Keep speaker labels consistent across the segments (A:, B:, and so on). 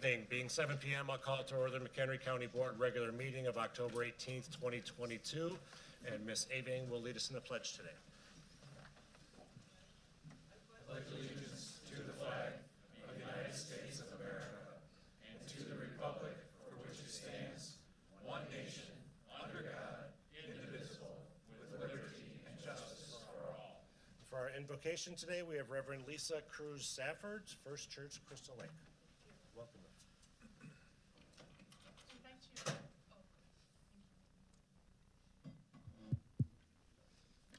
A: evening. Being 7 p.m., I'll call to order the McHenry County Board regular meeting of October 18th, 2022. And Ms. Abing will lead us in the pledge today.
B: I pledge allegiance to the flag of the United States of America and to the republic for which it stands, one nation, under God, indivisible, with liberty and justice for all.
A: For our invocation today, we have Reverend Lisa Cruz Safford, First Church, Crystal Lake. Welcome.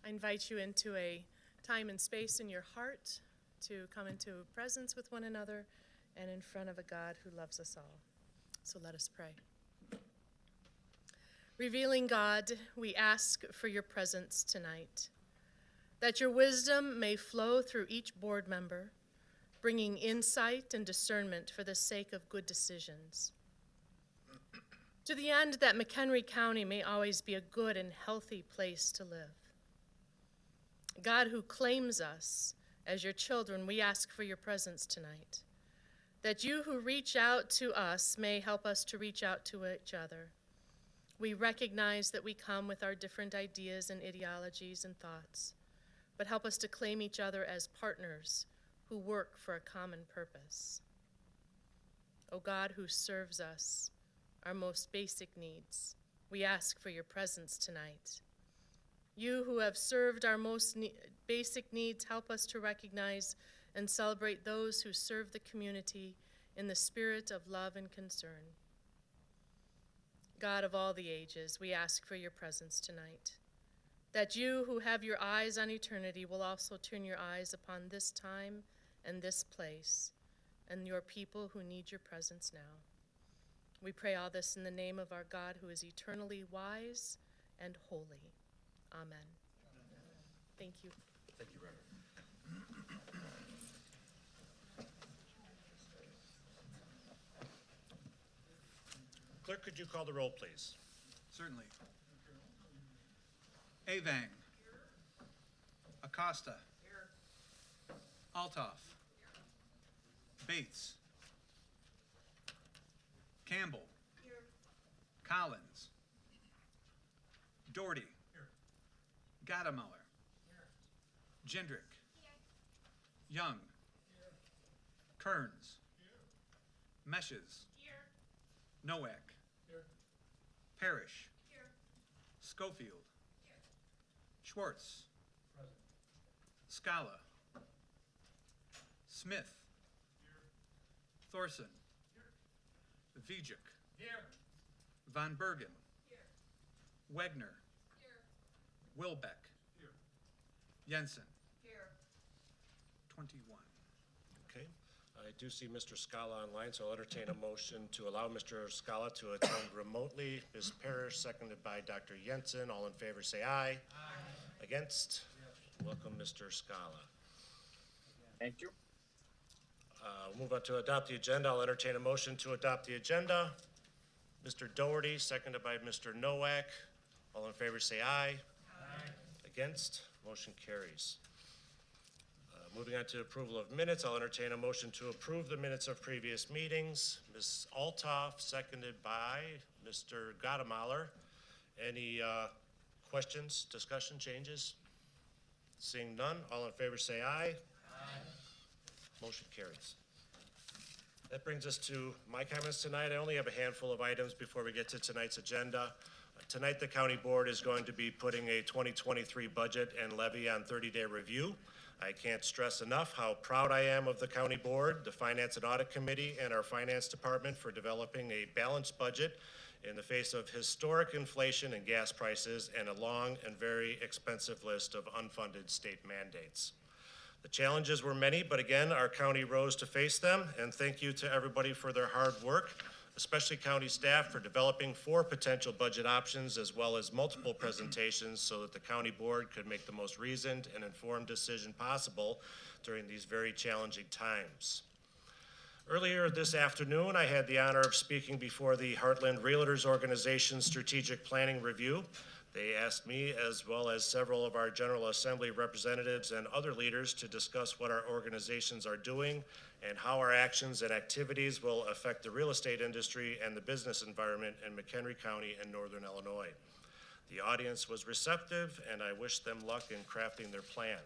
C: I invite you into a time and space in your heart to come into presence with one another and in front of a God who loves us all. So let us pray. Revealing God, we ask for your presence tonight, that your wisdom may flow through each board member, bringing insight and discernment for the sake of good decisions. To the end that McHenry County may always be a good and healthy place to live. God who claims us as your children, we ask for your presence tonight, that you who reach out to us may help us to reach out to each other. We recognize that we come with our different ideas and ideologies and thoughts, but help us to claim each other as partners who work for a common purpose. O God who serves us, our most basic needs, we ask for your presence tonight. You who have served our most basic needs, help us to recognize and celebrate those who serve the community in the spirit of love and concern. God of all the ages, we ask for your presence tonight, that you who have your eyes on eternity will also turn your eyes upon this time and this place and your people who need your presence now. We pray all this in the name of our God who is eternally wise and holy. Amen. Thank you.
A: Thank you, Reverend. Clerk, could you call the roll, please?
D: Certainly. Avang. Acosta. Altoff. Bates. Campbell. Collins. Doherty. Gadamuller. Jendrick. Young. Kearns. Meshes. Nowak. Parrish. Schofield. Schwartz. Scala. Smith. Thorson. Vijek. Von Bergen. Wegner. Wilbeck. Jensen. 21.
A: Okay. I do see Mr. Scala online, so I'll entertain a motion to allow Mr. Scala to attend remotely. Ms. Parrish, seconded by Dr. Jensen. All in favor say aye. Aye. Against? Yes. Welcome, Mr. Scala.
E: Thank you.
A: We'll move on to adopt the agenda. I'll entertain a motion to adopt the agenda. Mr. Doherty, seconded by Mr. Nowak. All in favor say aye. Aye. Against? Motion carries. Moving on to approval of minutes, I'll entertain a motion to approve the minutes of previous meetings. Ms. Altoff, seconded by Mr. Gadamuller. Any questions, discussion, changes? Seeing none, all in favor say aye. Aye. Motion carries. That brings us to my comments tonight. I only have a handful of items before we get to tonight's agenda. Tonight, the county board is going to be putting a 2023 budget and levy on 30-day review. I can't stress enough how proud I am of the county board, the Finance and Audit Committee, and our finance department for developing a balanced budget in the face of historic inflation and gas prices and a long and very expensive list of unfunded state mandates. The challenges were many, but again, our county rose to face them, and thank you to everybody for their hard work, especially county staff for developing 4 potential budget options as well as multiple presentations so that the county board could make the most reasoned and informed decision possible during these very challenging times. Earlier this afternoon, I had the honor of speaking before the Heartland Realtors Organization Strategic Planning Review. They asked me, as well as several of our General Assembly representatives and other leaders, to discuss what our organizations are doing and how our actions and activities will affect the real estate industry and the business environment in McHenry County and Northern Illinois. The audience was receptive, and I wish them luck in crafting their plan.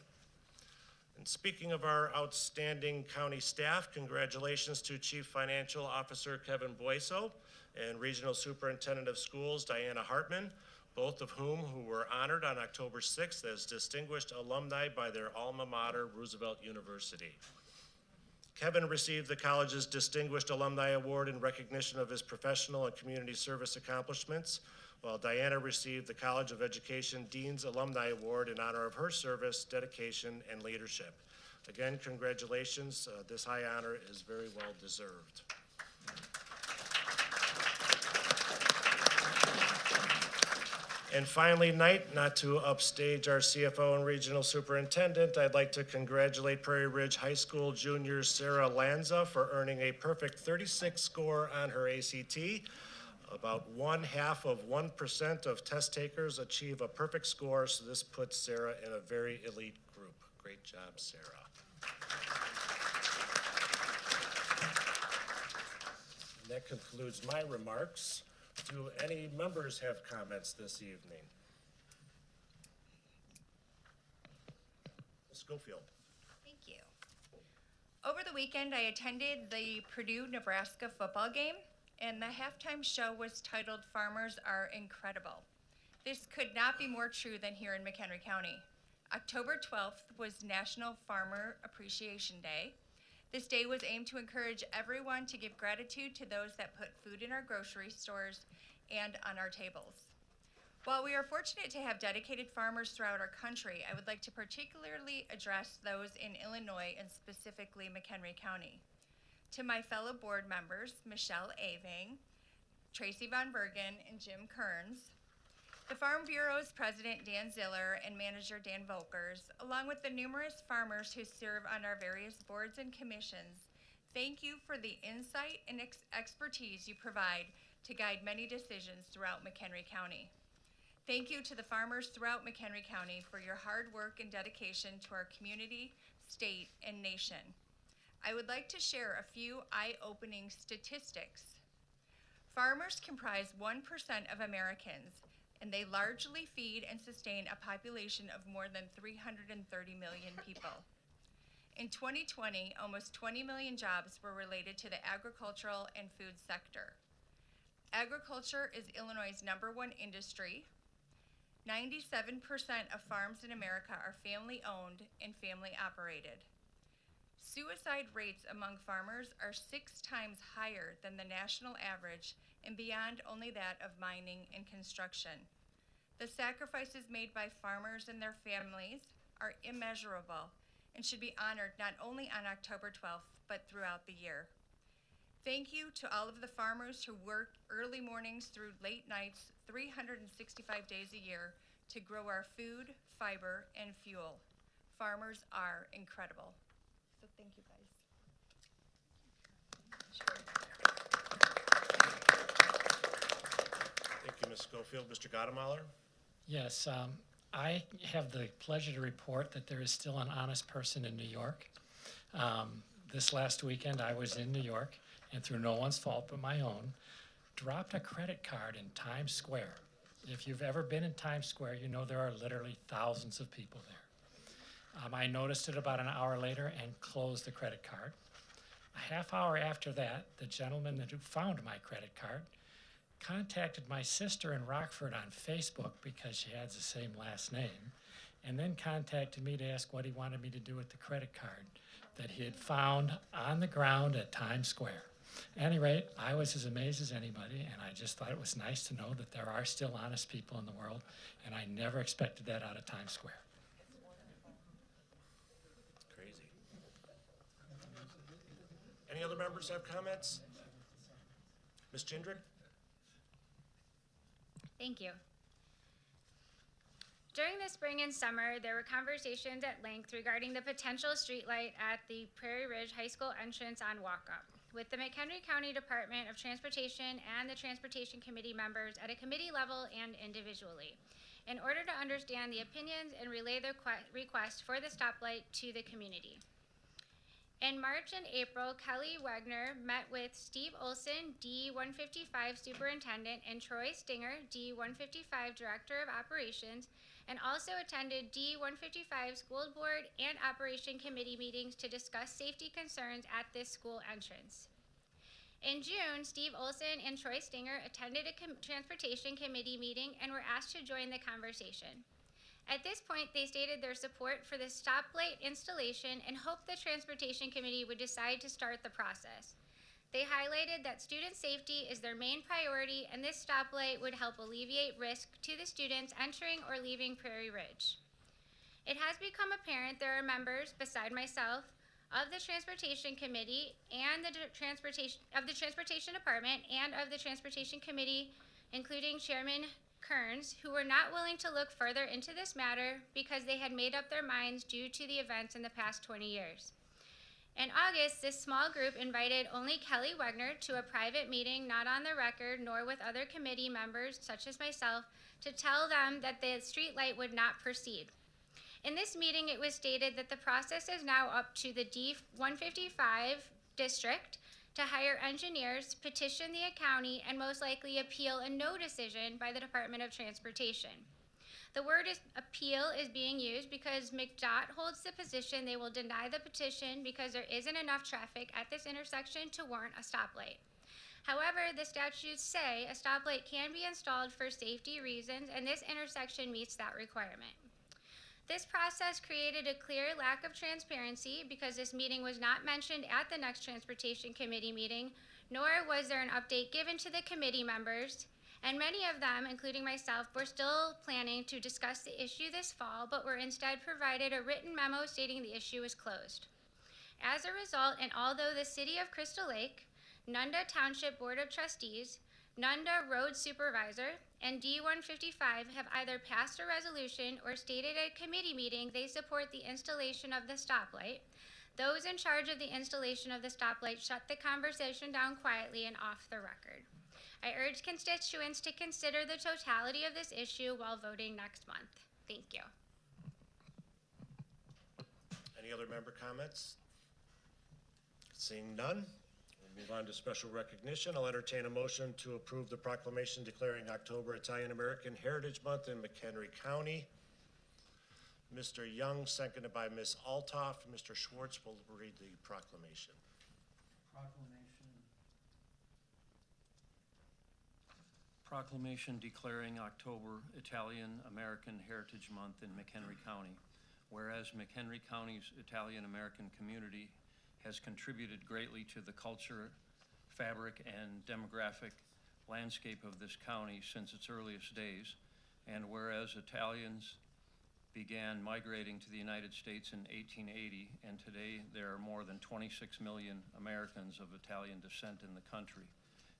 A: And speaking of our outstanding county staff, congratulations to Chief Financial Officer Kevin Boyso and Regional Superintendent of Schools Diana Hartman, both of whom were honored on October 6th as distinguished alumni by their alma mater, Roosevelt University. Kevin received the college's Distinguished Alumni Award in recognition of his professional and community service accomplishments, while Diana received the College of Education Dean's Alumni Award in honor of her service, dedication, and leadership. Again, congratulations. This high honor is very well deserved. And finally, not to upstage our CFO and Regional Superintendent, I'd like to congratulate Prairie Ridge High School junior Sarah Lanza for earning a perfect 36 score on her ACT. About 0.5% of test takers achieve a perfect score, so this puts Sarah in a very elite group. Great job, Sarah. And that concludes my remarks. Do any members have comments this evening? Ms. Schofield.
F: Thank you. Over the weekend, I attended the Purdue-Nebraska football game, and the halftime show was titled "Farmers Are Incredible." This could not be more true than here in McHenry County. October 12th was National Farmer Appreciation Day. This day was aimed to encourage everyone to give gratitude to those that put food in our grocery stores and on our tables. While we are fortunate to have dedicated farmers throughout our country, I would like to particularly address those in Illinois and specifically McHenry County. To my fellow board members, Michelle Aving, Tracy Von Bergen, and Jim Kearns, the Farm Bureau's President Dan Ziller and Manager Dan Volkers, along with the numerous farmers who serve on our various boards and commissions, thank you for the insight and expertise you provide to guide many decisions throughout McHenry County. Thank you to the farmers throughout McHenry County for your hard work and dedication to our community, state, and nation. I would like to share a few eye-opening statistics. Farmers comprise 1% of Americans, and they largely feed and sustain a population of more than 330 million people. In 2020, almost 20 million jobs were related to the agricultural and food sector. Agriculture is Illinois' #1 industry. 97% of farms in America are family-owned and family-operated. Suicide rates among farmers are 6 times higher than the national average and beyond only that of mining and construction. The sacrifices made by farmers and their families are immeasurable and should be honored not only on October 12th, but throughout the year. Thank you to all of the farmers who work early mornings through late nights, 365 days a year, to grow our food, fiber, and fuel. Farmers are incredible. So thank you, guys.
A: Thank you, Ms. Schofield. Mr. Gottemoller?
G: Yes, I have the pleasure to report that there is still an honest person in New York. This last weekend, I was in New York, and through no one's fault but my own, dropped a credit card in Times Square. If you've ever been in Times Square, you know there are literally thousands of people there. I noticed it about an hour later and closed the credit card. A half hour after that, the gentleman who found my credit card contacted my sister in Rockford on Facebook because she has the same last name, and then contacted me to ask what he wanted me to do with the credit card that he had found on the ground at Times Square. At any rate, I was as amazed as anybody, and I just thought it was nice to know that there are still honest people in the world, and I never expected that out of Times Square.
A: Crazy. Any other members have comments? Ms. Jindrak?
H: Thank you. During the spring and summer, there were conversations at length regarding the potential streetlight at the Prairie Ridge High School entrance on Walkup, with the McHenry County Department of Transportation and the Transportation Committee members at a committee level and individually. in order to understand the opinions and relay the request for the stoplight to the community. In March and April, Kelly Wagner met with Steve Olson, D-155 Superintendent, and Troy Stinger, D-155 Director of Operations, and also attended D-155 School Board and Operation Committee meetings to discuss safety concerns at this school entrance. In June, Steve Olson and Troy Stinger attended a Transportation Committee meeting and were asked to join the conversation. At this point, they stated their support for the stoplight installation and hoped the Transportation Committee would decide to start the process. They highlighted that student safety is their main priority, and this stoplight would help alleviate risk to the students entering or leaving Prairie Ridge. It has become apparent there are members, beside myself, of the Transportation Committee and the Transportation Department and of the Transportation Committee, including Chairman Kearns, who were not willing to look further into this matter because they had made up their minds due to the events in the past 20 years. In August, this small group invited only Kelly Wagner to a private meeting not on the record nor with other committee members, such as myself, to tell them that the street light would not proceed. In this meeting, it was stated that the process is now up to the D-155 district to hire engineers, petition the county, and most likely appeal a no decision by the Department of Transportation. The word appeal is being used because McDOT holds the position they will deny the petition because there isn't enough traffic at this intersection to warrant a stoplight. However, the statutes say a stoplight can be installed for safety reasons, and this intersection meets that requirement. This process created a clear lack of transparency because this meeting was not mentioned at the next Transportation Committee meeting, nor was there an update given to the committee members, and many of them, including myself, were still planning to discuss the issue this fall, but were instead provided a written memo stating the issue was closed. As a result, and although the City of Crystal Lake, Nunda Township Board of Trustees, Nunda Road Supervisor, and D-155 have either passed a resolution or stated at a committee meeting they support the installation of the stoplight, those in charge of the installation of the stoplight shut the conversation down quietly and off the record. I urge constituents to consider the totality of this issue while voting next month. Thank you.
A: Any other member comments? Seeing none, we'll move on to special recognition. I'll entertain a motion to approve the proclamation declaring October Italian American Heritage Month in McHenry County. Mr. Young, seconded by Ms. Altoff. Mr. Schwartz will read the proclamation.
I: Proclamation declaring October Italian American Heritage Month in McHenry County. Whereas McHenry County's Italian American community has contributed greatly to the culture, fabric, and demographic landscape of this county since its earliest days, and whereas Italians began migrating to the United States in 1880, and today there are more than 26 million Americans of Italian descent in the country,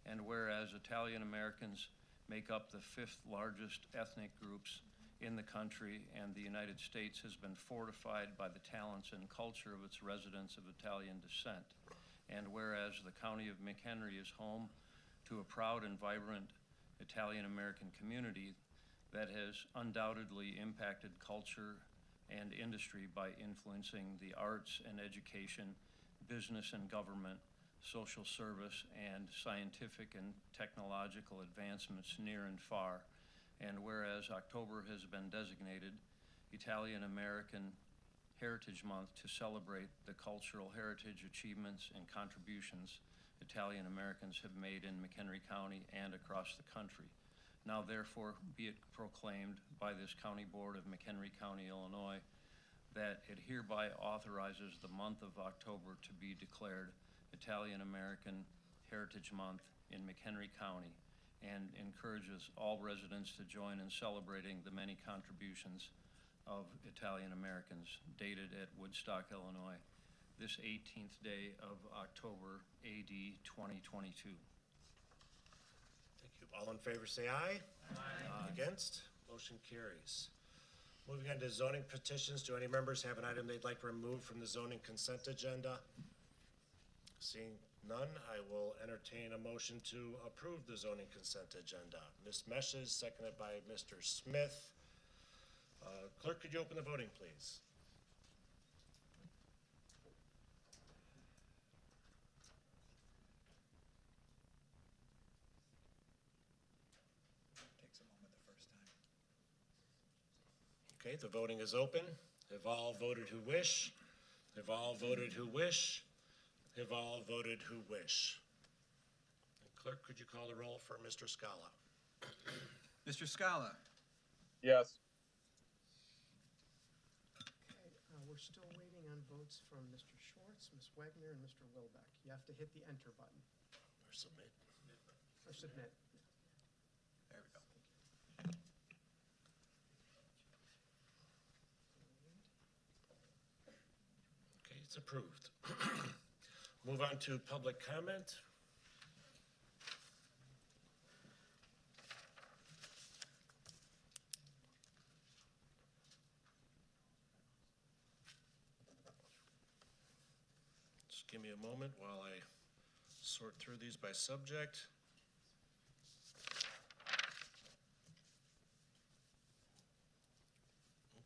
I: and whereas Italian Americans make up the 5th largest ethnic groups in the country, and the United States has been fortified by the talents and culture of its residents of Italian descent, and whereas the County of McHenry is home to a proud and vibrant Italian American community that has undoubtedly impacted culture and industry by influencing the arts and education, business and government, social service, and scientific and technological advancements near and far. And whereas October has been designated Italian American Heritage Month to celebrate the cultural heritage, achievements, and contributions Italian Americans have made in McHenry County and across the country. Now therefore be it proclaimed by this County Board of McHenry County, Illinois, that it hereby authorizes the month of October to be declared Italian American Heritage Month in McHenry County, and encourages all residents to join in celebrating the many contributions of Italian Americans, dated at Woodstock, Illinois, this 18th day of October, AD 2022.
A: Thank you. All in favor say aye. Aye. Against? Motion carries. Moving on to zoning petitions. Do any members have an item they'd like removed from the zoning consent agenda? Seeing none, I will entertain a motion to approve the zoning consent agenda. Ms. Meshes, seconded by Mr. Smith. Clerk, could you open the voting, please?
B: Takes a moment the first time.
A: Okay, the voting is open. Have all voted who wish? Have all voted who wish? Have all voted who wish? And Clerk, could you call the roll for Mr. Scala?
D: Mr. Scala,
J: Yes.
K: Okay, we're still waiting on votes from Mr. Schwartz, Ms. Wagner, and Mr. Wilbeck. You have to hit the enter button
A: Or submit?
K: or submit.
D: there we go.
A: Okay, it's approved. Move on to public comment. Just give me a moment while I sort through these by subject.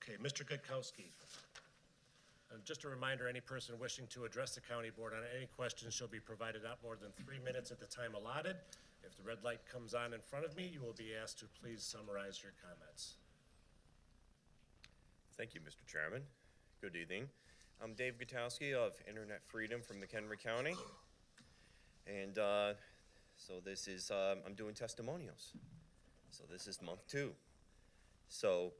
A: Okay, Mr. Gutkowski. Just a reminder, any person wishing to address the county board on any questions shall be provided not more than 3 minutes at the time allotted. If the red light comes on in front of me, you will be asked to please summarize your comments.
L: Thank you, Mr. Chairman. Good evening. I'm Dave Gutowski of Internet Freedom from McHenry County. And so this is, I'm doing testimonials. So this is month 2. So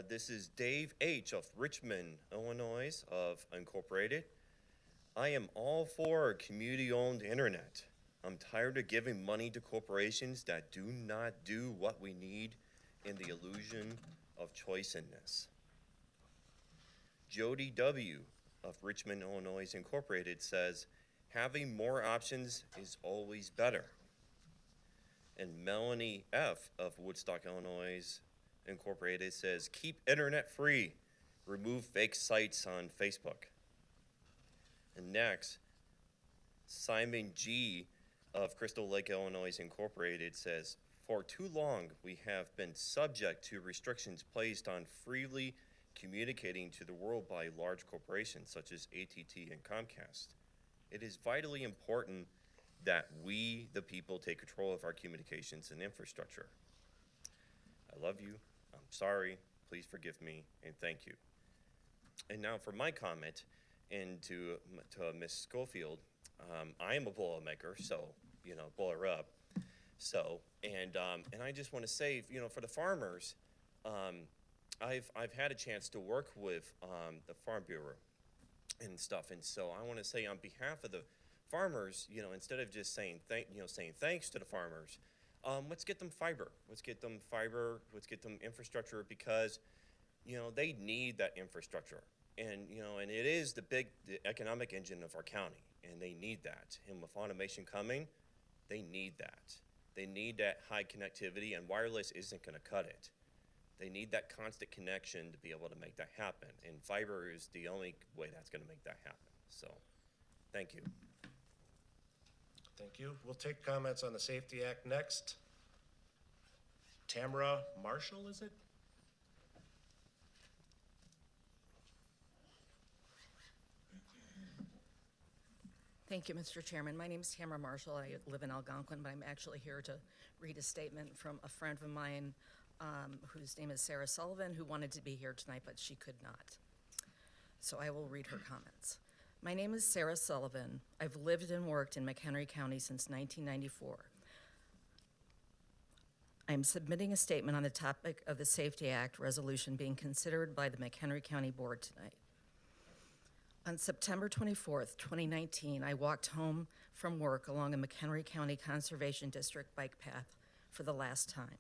L: this is Dave H. of Richmond, Illinois of Incorporated. I am all for community-owned internet. I'm tired of giving money to corporations that do not do what we need in the illusion of choice in this. Jody W. of Richmond, Illinois Incorporated says, having more options is always better. And Melanie F. of Woodstock, Illinois Incorporated says, keep internet free, remove fake sites on Facebook. And next, Simon G. of Crystal Lake, Illinois Incorporated says, for too long we have been subject to restrictions placed on freely communicating to the world by large corporations such as AT&T and Comcast. It is vitally important that we, the people, take control of our communications and infrastructure. I love you. I'm sorry. Please forgive me, and thank you. And now for my comment, and to Ms. Schofield, I am a Boilermaker, so, you know, boiler up. So, and I just want to say, you know, for the farmers, I've had a chance to work with the Farm Bureau and stuff, and so I want to say on behalf of the farmers, you know, instead of just saying thanks to the farmers, let's get them fiber. Let's get them fiber. Let's get them infrastructure because, you know, they need that infrastructure, and you know, and it is the economic engine of our county, and they need that. And with automation coming, they need that. They need that high connectivity, and wireless isn't going to cut it. They need that constant connection to be able to make that happen, and fiber is the only way that's going to make that happen. So, thank you.
A: Thank you. We'll take comments on the Safety Act next. Tamara Marshall, is it?
M: Thank you, Mr. Chairman. My name is Tamara Marshall. I live in Algonquin, but I'm actually here to read a statement from a friend of mine whose name is Sarah Sullivan, who wanted to be here tonight, but she could not. So I will read her comments. My name is Sarah Sullivan. I've lived and worked in McHenry County since 1994. I'm submitting a statement on the topic of the Safety Act resolution being considered by the McHenry County Board tonight. On September 24th, 2019, I walked home from work along a McHenry County Conservation District bike path for the last time.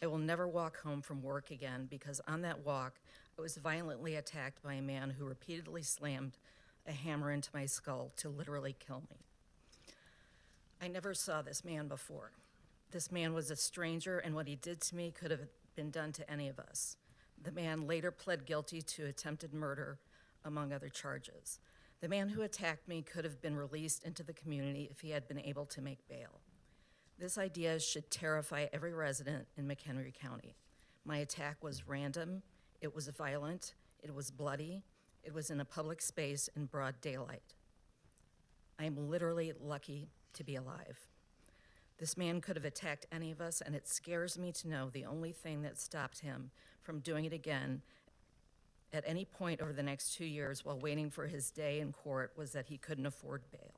M: I will never walk home from work again because on that walk, I was violently attacked by a man who repeatedly slammed a hammer into my skull to literally kill me. I never saw this man before. This man was a stranger, and what he did to me could have been done to any of us. The man later pled guilty to attempted murder, among other charges. The man who attacked me could have been released into the community if he had been able to make bail. This idea should terrify every resident in McHenry County. My attack was random, It was violent, it was bloody, it was in a public space in broad daylight. I am literally lucky to be alive. This man could have attacked any of us, and it scares me to know the only thing that stopped him from doing it again at any point over the next 2 years while waiting for his day in court was that he couldn't afford bail.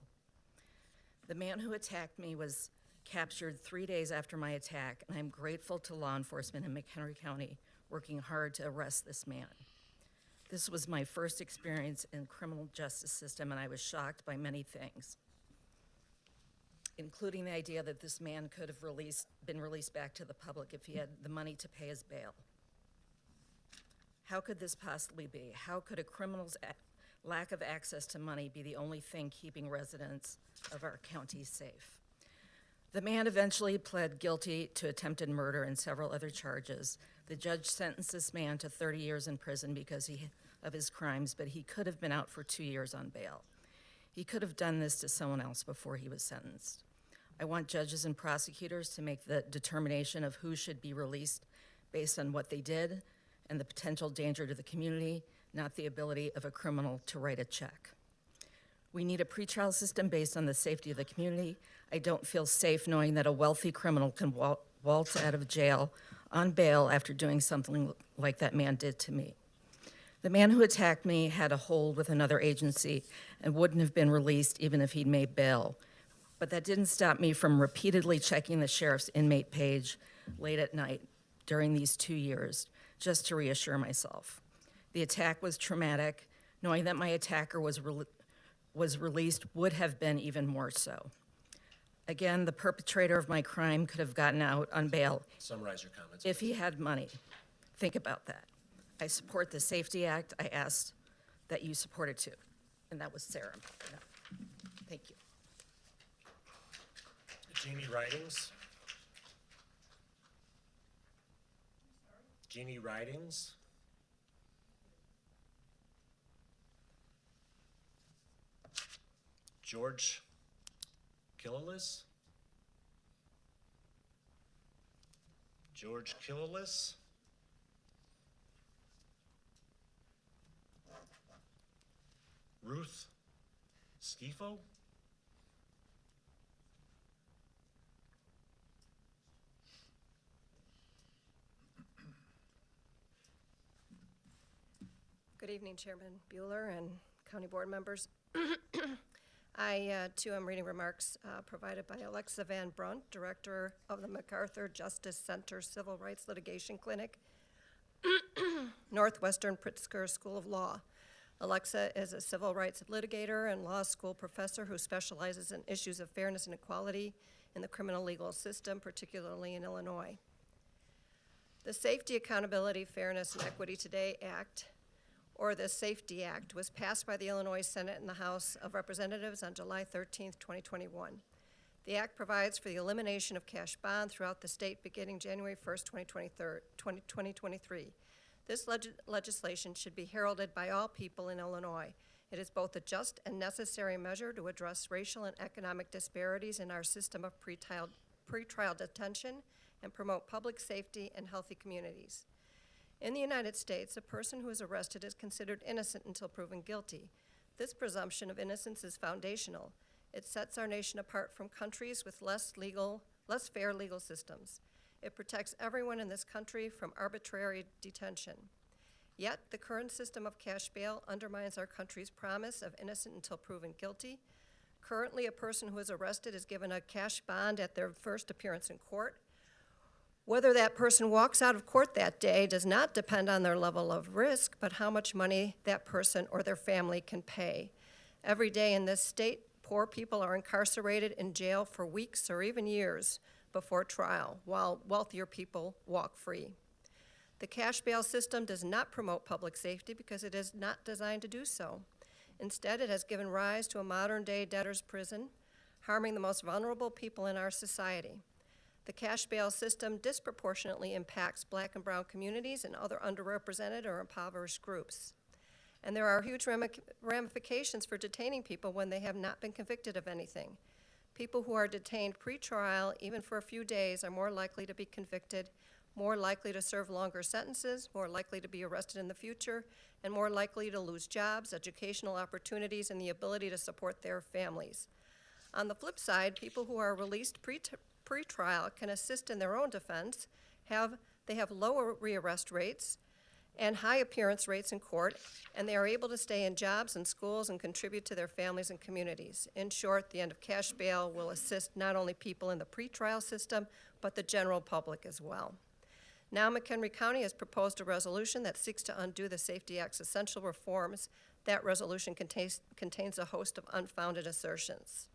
M: The man who attacked me was captured 3 days after my attack, and I'm grateful to law enforcement in McHenry County working hard to arrest this man. This was my first experience in criminal justice system, and I was shocked by many things, including the idea that this man could have been released back to the public if he had the money to pay his bail. How could this possibly be? How could a criminal's lack of access to money be the only thing keeping residents of our county safe? The man eventually pled guilty to attempted murder and several other charges. The judge sentenced this man to 30 years in prison because of his crimes, but he could have been out for 2 years on bail. He could have done this to someone else before he was sentenced. I want judges and prosecutors to make the determination of who should be released based on what they did and the potential danger to the community, not the ability of a criminal to write a check. We need a pretrial system based on the safety of the community. I don't feel safe knowing that a wealthy criminal can waltz out of jail on bail after doing something like that man did to me. The man who attacked me had a hold with another agency and wouldn't have been released even if he'd made bail. But that didn't stop me from repeatedly checking the sheriff's inmate page late at night during these 2 years, just to reassure myself. The attack was traumatic. Knowing that my attacker was released would have been even more so. Again, the perpetrator of my crime could have gotten out on bail
A: Summarize your comments.
M: if he had money. Think about that. I support the Safety Act. I asked that you support it too. And that was Sarah. Thank you.
A: Jeannie Ridings. Jeannie Ridings. George Killalis. George Killalis. Ruth Skifo.
J: Good evening, Chairman Bueller and County Board members. I, too, am reading remarks provided by Alexa Van Brunt, Director of the MacArthur Justice Center Civil Rights Litigation Clinic, Northwestern Pritzker School of Law. Alexa is a civil rights litigator and law school professor who specializes in issues of fairness and equality in the criminal legal system, particularly in Illinois. The Safety, Accountability, Fairness, and Equity Today Act, or the Safety Act, was passed by the Illinois Senate and the House of Representatives on July 13, 2021. The act provides for the elimination of cash bond throughout the state beginning January 1, 2023. This legislation should be heralded by all people in Illinois. It is both a just and necessary measure to address racial and economic disparities in our system of pretrial detention and promote public safety and healthy communities. In the United States, a person who is arrested is considered innocent until proven guilty. This presumption of innocence is foundational. It sets our nation apart from countries with less fair legal systems. It protects everyone in this country from arbitrary detention. Yet, the current system of cash bail undermines our country's promise of innocent until proven guilty. Currently, a person who is arrested is given a cash bond at their first appearance in court. Whether that person walks out of court that day does not depend on their level of risk, but how much money that person or their family can pay. Every day in this state, poor people are incarcerated in jail for weeks or even years before trial, while wealthier people walk free. The cash bail system does not promote public safety because it is not designed to do so. Instead, it has given rise to a modern-day debtor's prison, harming the most vulnerable people in our society. The cash bail system disproportionately impacts Black and brown communities and other underrepresented or impoverished groups. And there are huge ramifications for detaining people when they have not been convicted of anything. People who are detained pre-trial, even for a few days, are more likely to be convicted more likely to serve longer sentences, more likely to be arrested in the future, and more likely to lose jobs, educational opportunities, and the ability to support their families. On the flip side, people who are released pre-trial can assist in their own defense. They have lower rearrest rates and high appearance rates in court, and they are able to stay in jobs and schools and contribute to their families and communities. In short, the end of cash bail will assist not only people in the pretrial system, but the general public as well. Now, McHenry County has proposed a resolution that seeks to undo the Safety Act's essential reforms. That resolution contains a host of unfounded assertions.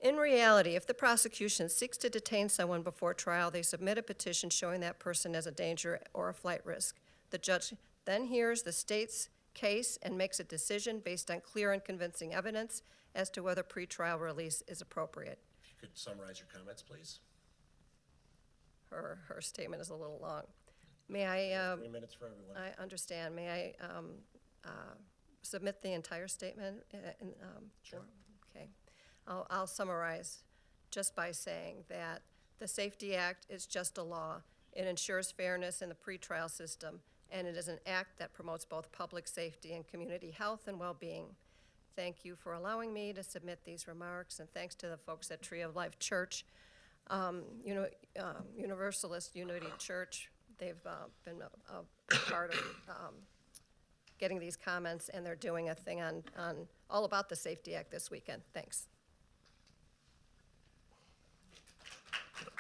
J: In reality, if the prosecution seeks to detain someone before trial, they submit a petition showing that person as a danger or a flight risk. The judge then hears the state's case and makes a decision based on clear and convincing evidence as to whether pretrial release is appropriate.
A: If you could summarize your comments, please.
J: Her statement is a little long. May I?
A: 3 minutes for everyone.
J: I understand. May I submit the entire statement?
A: Sure.
J: Okay. I'll summarize just by saying that the Safety Act is just a law. It ensures fairness in the pretrial system, and it is an act that promotes both public safety and community health and well-being. Thank you for allowing me to submit these remarks, and thanks to the folks at Tree of Life Church, Universalist Unity Church. They've been a part of getting these comments, and they're doing a thing on all about the Safety Act this weekend. Thanks.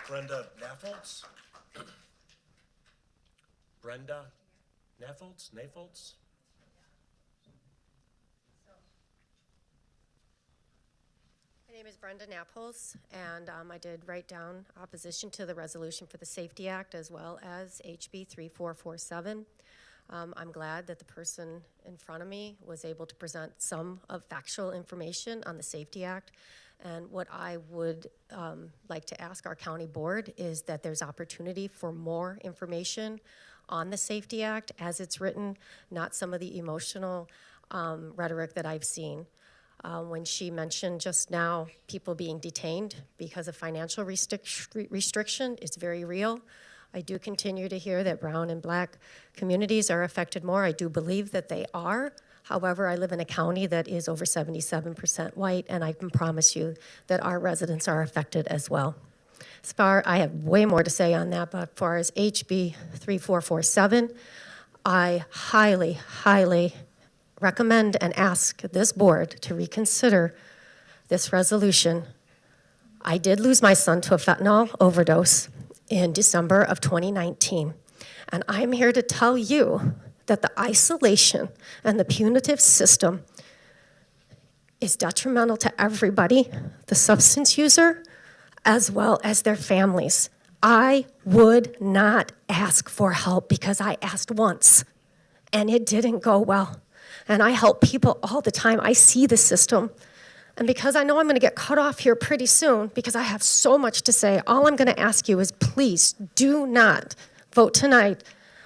A: Brenda Naffoltz? Brenda Naffoltz? Naffoltz?
N: My name is Brenda Naples, and I did write down opposition to the resolution for the Safety Act as well as HB 3447. I'm glad that the person in front of me was able to present some of factual information on the Safety Act. And what I would like to ask our county board is that there's opportunity for more information on the Safety Act as it's written, not some of the emotional rhetoric that I've seen. When she mentioned just now people being detained because of financial restriction, it's very real. I do continue to hear that brown and black communities are affected more. I do believe that they are. However, I live in a county that is over 77% white, and I can promise you that our residents are affected as well. I have way more to say on that, but as far as HB 3447, I highly, highly recommend and ask this board to reconsider this resolution. I did lose my son to a fentanyl overdose in December of 2019, and I'm here to tell you that the isolation and the punitive system is detrimental to everybody, the substance user, as well as their families. I would not ask for help because I asked once, and it didn't go well. And I help people all the time. I see the system. And because I know I'm gonna get cut off here pretty soon, because I have so much to say, all I'm gonna ask you is please do not vote tonight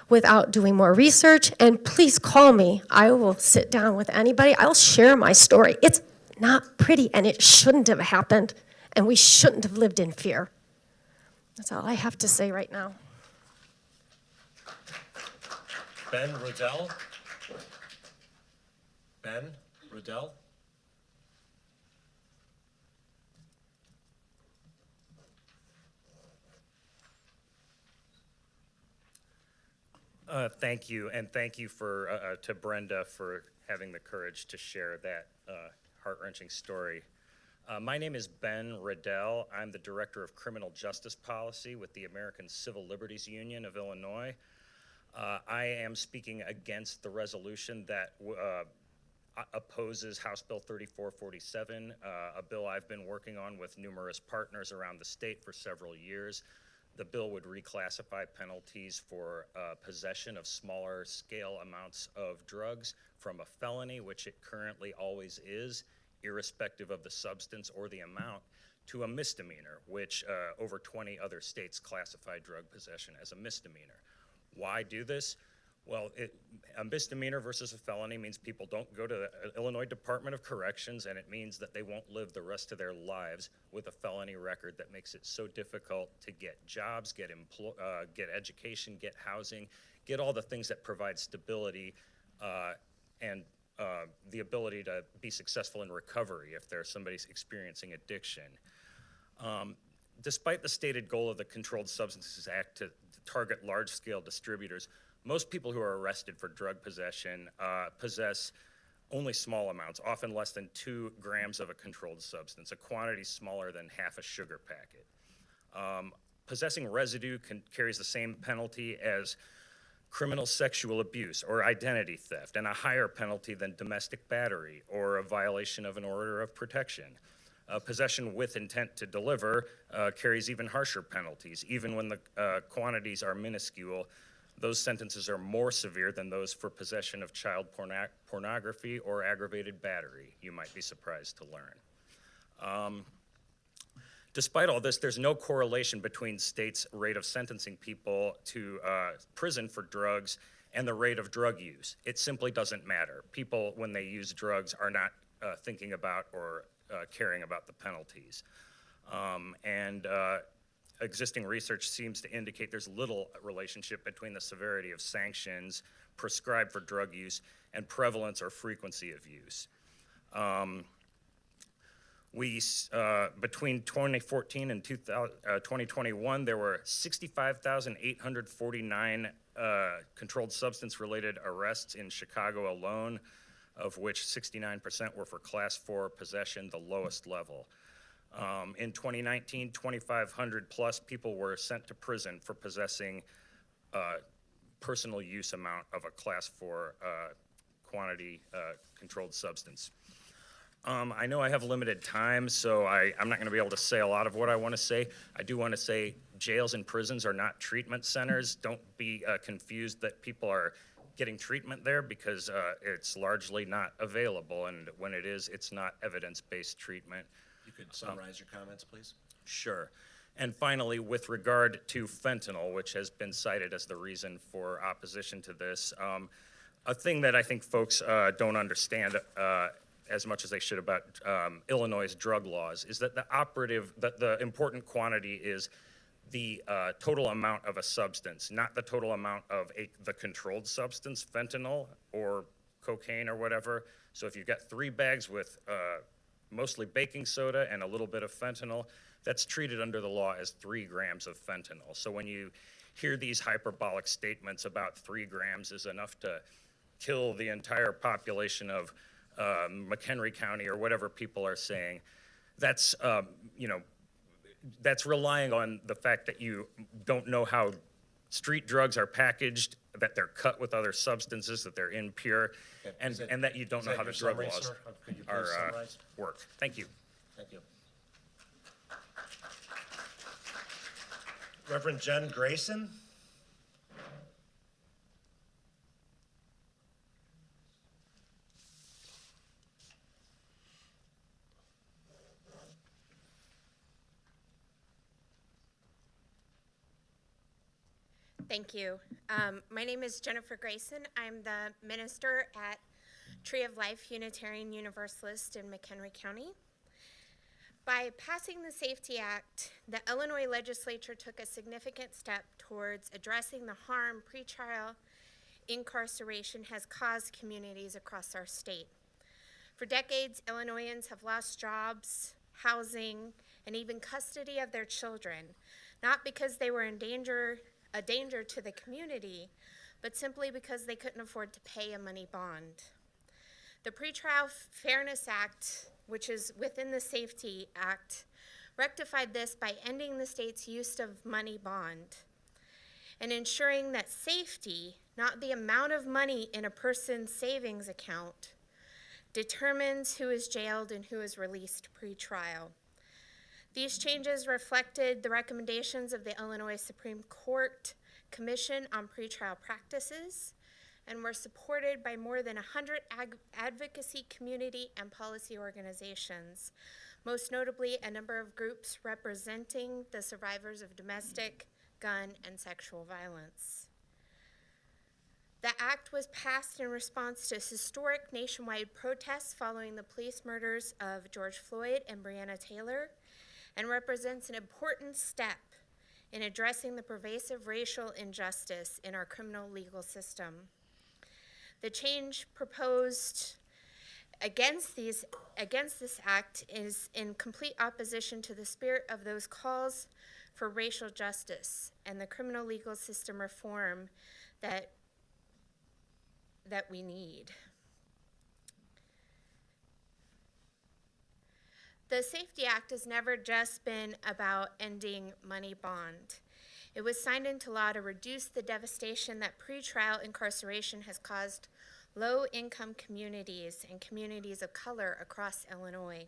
N: without doing more research, and please call me. I will sit down with anybody. I'll share my story. It's not pretty, and it shouldn't have happened, and we shouldn't have lived in fear. That's all I have to say right now.
A: Ben Riddell? Ben Riddell?
O: Thank you, and thank you to Brenda for having the courage to share that heart-wrenching story. My name is Ben Riddell. I'm the Director of Criminal Justice Policy with the American Civil Liberties Union of Illinois. I am speaking against the resolution that opposes House Bill 3447, a bill I've been working on with numerous partners around the state for several years. The bill would reclassify penalties for possession of smaller scale amounts of drugs from a felony, which it currently always is, irrespective of the substance or the amount, to a misdemeanor, which over 20 other states classify drug possession as a misdemeanor. Why do this? Well, a misdemeanor versus a felony means people don't go to the Illinois Department of Corrections, and it means that they won't live the rest of their lives with a felony record that makes it so difficult to get jobs, get education, get housing, get all the things that provide stability and the ability to be successful in recovery if there's somebody experiencing addiction. Despite the stated goal of the Controlled Substances Act to target large-scale distributors, most people who are arrested for drug possession possess only small amounts, often less than 2 grams of a controlled substance, a quantity smaller than half a sugar packet. Possessing residue carries the same penalty as criminal sexual abuse or identity theft, and a higher penalty than domestic battery or a violation of an order of protection. Possession with intent to deliver carries even harsher penalties. Even when the quantities are minuscule, those sentences are more severe than those for possession of child pornography or aggravated battery, you might be surprised to learn. Despite all this, there's no correlation between states' rate of sentencing people to prison for drugs and the rate of drug use. It simply doesn't matter. People, when they use drugs, are not thinking about or caring about the penalties. Existing research seems to indicate there's little relationship between the severity of sanctions prescribed for drug use and prevalence or frequency of use. Between 2014 and 2021, there were 65,849 controlled substance-related arrests in Chicago alone, of which 69% were for Class 4 possession, the lowest level. In 2019, 2,500 plus people were sent to prison for possessing personal use amount of a Class 4 quantity controlled substance. I know I have limited time, so I'm not going to be able to say a lot of what I want to say. I do want to say jails and prisons are not treatment centers. Don't be confused that people are getting treatment there, because it's largely not available, and when it is, it's not evidence-based treatment.
A: You could summarize your comments, please?
O: Sure. And finally, with regard to fentanyl, which has been cited as the reason for opposition to this, a thing that I think folks don't understand as much as they should about Illinois' drug laws is that the important quantity is the total amount of a substance, not the total amount of the controlled substance, fentanyl or cocaine or whatever. So if you've got 3 bags with mostly baking soda and a little bit of fentanyl, that's treated under the law as 3 grams of fentanyl. So when you hear these hyperbolic statements about 3 grams is enough to kill the entire population of McHenry County or whatever people are saying, that's, that's relying on the fact that you don't know how street drugs are packaged, that they're cut with other substances, that they're impure, and that you don't know how the drug laws work. Thank you.
A: Thank you. Reverend Jen Grayson.
P: Thank you. My name is Jennifer Grayson. I'm the minister at Tree of Life Unitarian Universalist in McHenry County. By passing the Safety Act, the Illinois legislature took a significant step towards addressing the harm pretrial incarceration has caused communities across our state. For decades, Illinoisans have lost jobs, housing, and even custody of their children, not because they were a danger to the community, but simply because they couldn't afford to pay a money bond. The Pretrial Fairness Act, which is within the Safety Act, rectified this by ending the state's use of money bond and ensuring that safety, not the amount of money in a person's savings account, determines who is jailed and who is released pre-trial. These changes reflected the recommendations of the Illinois Supreme Court Commission on Pretrial Practices and were supported by more than 100 advocacy, community, and policy organizations, most notably a number of groups representing the survivors of domestic, gun, and sexual violence. The act was passed in response to historic nationwide protests following the police murders of George Floyd and Breonna Taylor, and represents an important step in addressing the pervasive racial injustice in our criminal legal system. The change proposed against this act is in complete opposition to the spirit of those calls for racial justice and the criminal legal system reform that we need. The Safety Act has never just been about ending money bond. It was signed into law to reduce the devastation that pretrial incarceration has caused low-income communities and communities of color across Illinois.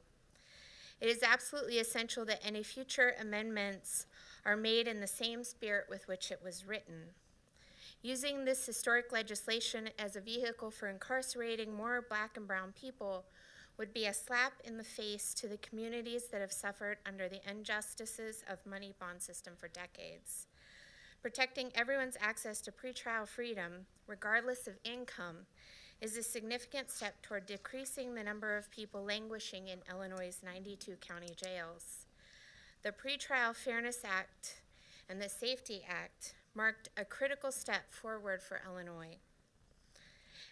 P: It is absolutely essential that any future amendments are made in the same spirit with which it was written. Using this historic legislation as a vehicle for incarcerating more Black and brown people would be a slap in the face to the communities that have suffered under the injustices of money bond system for decades. Protecting everyone's access to pretrial freedom, regardless of income, is a significant step toward decreasing the number of people languishing in Illinois' 92 county jails. The Pretrial Fairness Act and the Safety Act marked a critical step forward for Illinois.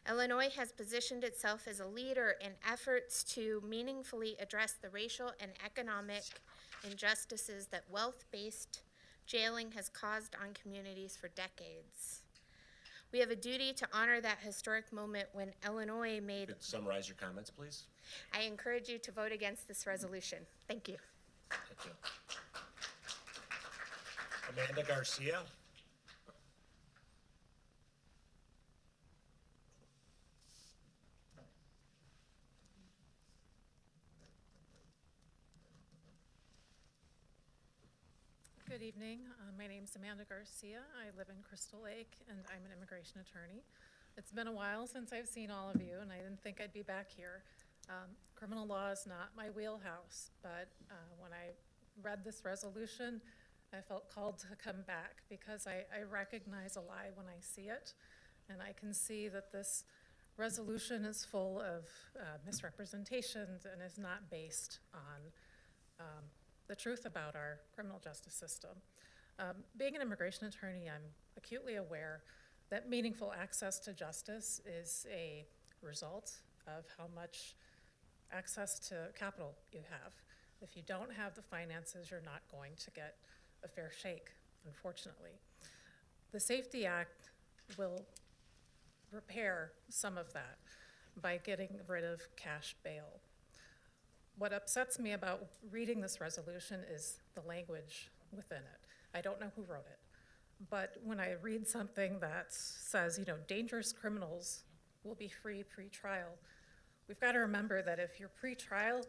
P: Illinois has positioned itself as a leader in efforts to meaningfully address the racial and economic injustices that wealth-based jailing has caused on communities for decades. We have a duty to honor that historic moment when Illinois made...
A: Could summarize your comments, please?
P: I encourage you to vote against this resolution. Thank you.
A: Thank you. Amanda Garcia.
Q: Good evening. My name is Amanda Garcia. I live in Crystal Lake, and I'm an immigration attorney. It's been a while since I've seen all of you, and I didn't think I'd be back here. Criminal law is not my wheelhouse, but when I read this resolution, I felt called to come back because I recognize a lie when I see it, and I can see that this resolution is full of misrepresentations and is not based on the truth about our criminal justice system. Being an immigration attorney, I'm acutely aware that meaningful access to justice is a result of how much access to capital you have. If you don't have the finances, you're not going to get a fair shake, unfortunately. The Safety Act will repair some of that by getting rid of cash bail. What upsets me about reading this resolution is the language within it. I don't know who wrote it, but when I read something that says, dangerous criminals will be free pre-trial, we've got to remember that if you're pre-trial,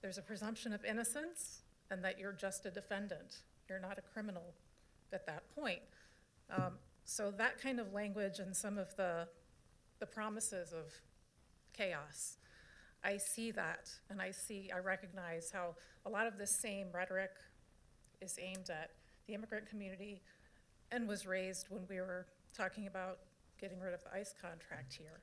Q: there's a presumption of innocence and that you're just a defendant. You're not a criminal at that point. So that kind of language and some of the promises of chaos, I see that, and I recognize how a lot of this same rhetoric is aimed at the immigrant community and was raised when we were talking about getting rid of the ICE contract here.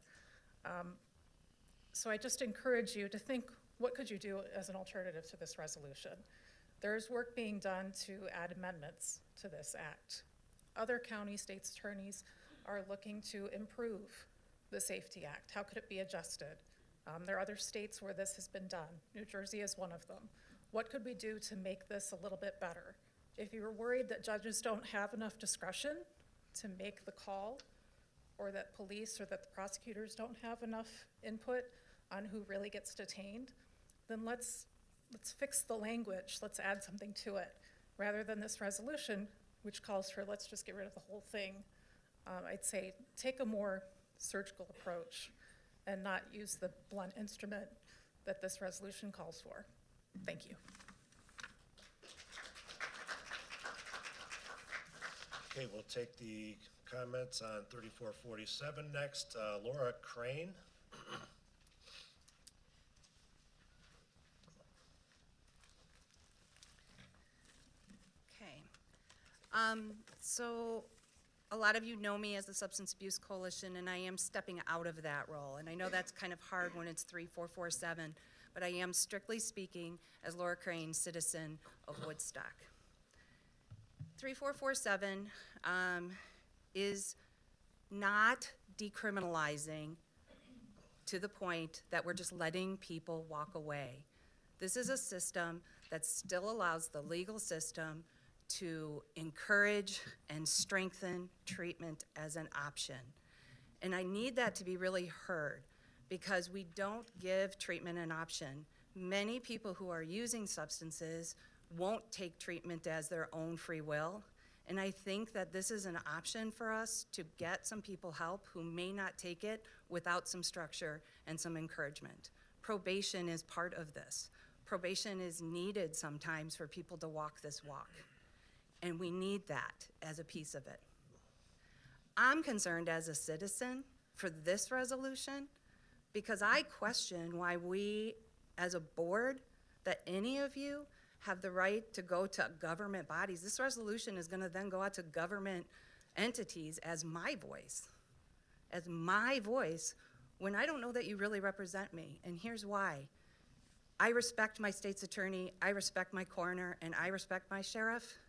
Q: So I just encourage you to think, what could you do as an alternative to this resolution? There's work being done to add amendments to this act. Other county state's attorneys are looking to improve the Safety Act. How could it be adjusted? There are other states where this has been done. New Jersey is one of them. What could we do to make this a little bit better? If you were worried that judges don't have enough discretion to make the call, or that police or that the prosecutors don't have enough input on who really gets detained, then let's fix the language. Let's add something to it, rather than this resolution, which calls for let's just get rid of the whole thing. I'd say take a more surgical approach and not use the blunt instrument that this resolution calls for. Thank you.
A: Okay, we'll take the comments on 3447 next. Laura Crane.
R: Okay. So a lot of you know me as the Substance Abuse Coalition, and I am stepping out of that role. And I know that's kind of hard when it's 3447, but I am strictly speaking as Laura Crane, citizen of Woodstock. 3447 is not decriminalizing to the point that we're just letting people walk away. This is a system that still allows the legal system to encourage and strengthen treatment as an option. And I need that to be really heard, because we don't give treatment an option. Many people who are using substances won't take treatment as their own free will. And I think that this is an option for us to get some people help who may not take it without some structure and some encouragement. Probation is part of this. Probation is needed sometimes for people to walk this walk. And we need that as a piece of it. I'm concerned as a citizen for this resolution because I question why we, as a board, that any of you have the right to go to government bodies. This resolution is going to then go out to government entities as my voice, when I don't know that you really represent me. And here's why. I respect my state's attorney, I respect my coroner, and I respect my sheriff,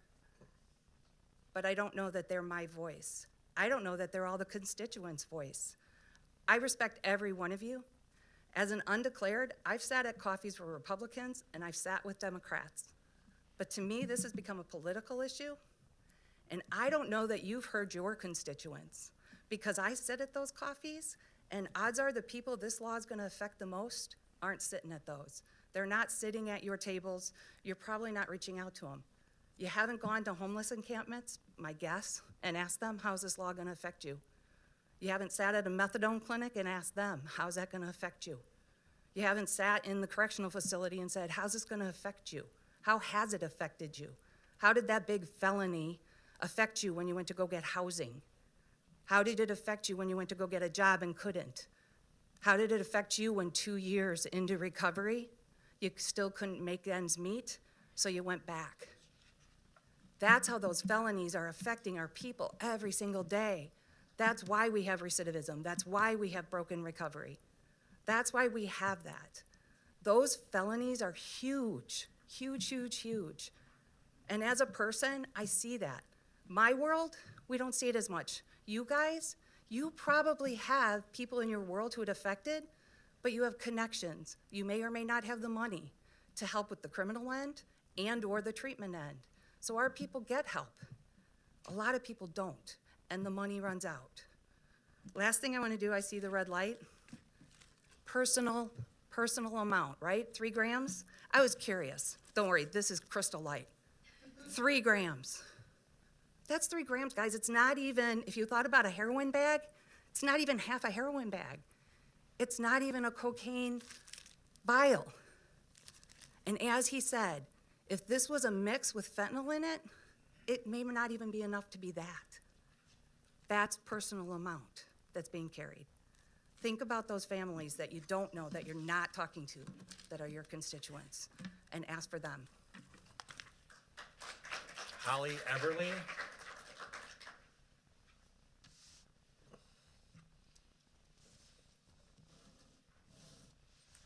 R: but I don't know that they're my voice. I don't know that they're all the constituents' voice. I respect every one of you. As an undeclared, I've sat at coffees with Republicans and I've sat with Democrats. But to me, this has become a political issue, and I don't know that you've heard your constituents, because I sit at those coffees, and odds are the people this law is going to affect the most aren't sitting at those. They're not sitting at your tables. You're probably not reaching out to them. You haven't gone to homeless encampments, my guess, and asked them, how's this law going to affect you? You haven't sat at a methadone clinic and asked them, how's that going to affect you? You haven't sat in the correctional facility and said, how's this going to affect you? How has it affected you? How did that big felony affect you when you went to go get housing? How did it affect you when you went to go get a job and couldn't? How did it affect you when 2 years into recovery, you still couldn't make ends meet, so you went back? That's how those felonies are affecting our people every single day. That's why we have recidivism. That's why we have broken recovery. That's why we have that. Those felonies are huge, huge, huge, huge. And as a person, I see that. My world, we don't see it as much. You guys, you probably have people in your world who it affected, but you have connections. You may or may not have the money to help with the criminal end and or the treatment end. So our people get help. A lot of people don't, and the money runs out. Last thing I want to do, I see the red light. Personal amount, right? 3 grams? I was curious. Don't worry, this is crystal light. 3 grams. That's 3 grams, guys. It's not even, if you thought about a heroin bag, it's not even half a heroin bag. It's not even a cocaine vial. And as he said, if this was a mix with fentanyl in it, it may not even be enough to be that. That's personal amount that's being carried. Think about those families that you don't know, that you're not talking to, that are your constituents, and ask for them.
A: Holly Everly.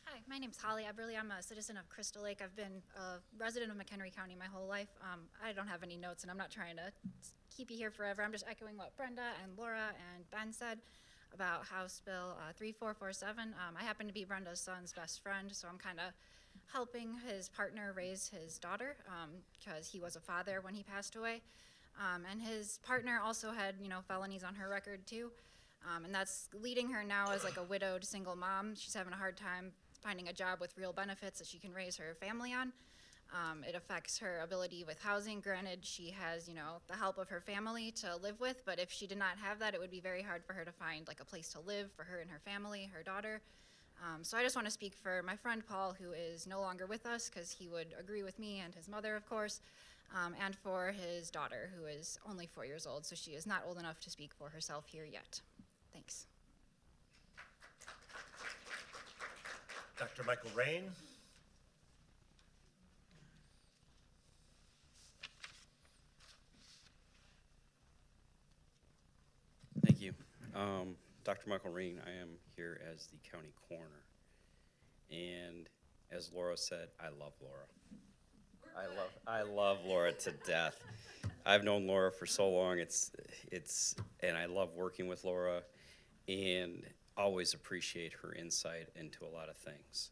S: Hi, my name's Holly Eberly. I'm a citizen of Crystal Lake. I've been a resident of McHenry County my whole life. I don't have any notes, and I'm not trying to keep you here forever. I'm just echoing what Brenda and Laura and Ben said about House Bill 3447. I happen to be Brenda's son's best friend, so I'm kind of helping his partner raise his daughter because he was a father when he passed away. And his partner also had, felonies on her record too. And that's leading her now as like a widowed single mom. She's having a hard time finding a job with real benefits that she can raise her family on. It affects her ability with housing. Granted, she has, the help of her family to live with, but if she did not have that, it would be very hard for her to find like a place to live for her and her family, her daughter. So I just want to speak for my friend Paul, who is no longer with us because he would agree with me and his mother, of course, and for his daughter, who is only 4 years old, so she is not old enough to speak for herself here yet. Thanks.
A: Dr. Michael Rain.
T: Dr. Michael Reen, I am here as the county coroner. And as Laura said, I love Laura. I love Laura to death. I've known Laura for so long. And I love working with Laura and always appreciate her insight into a lot of things.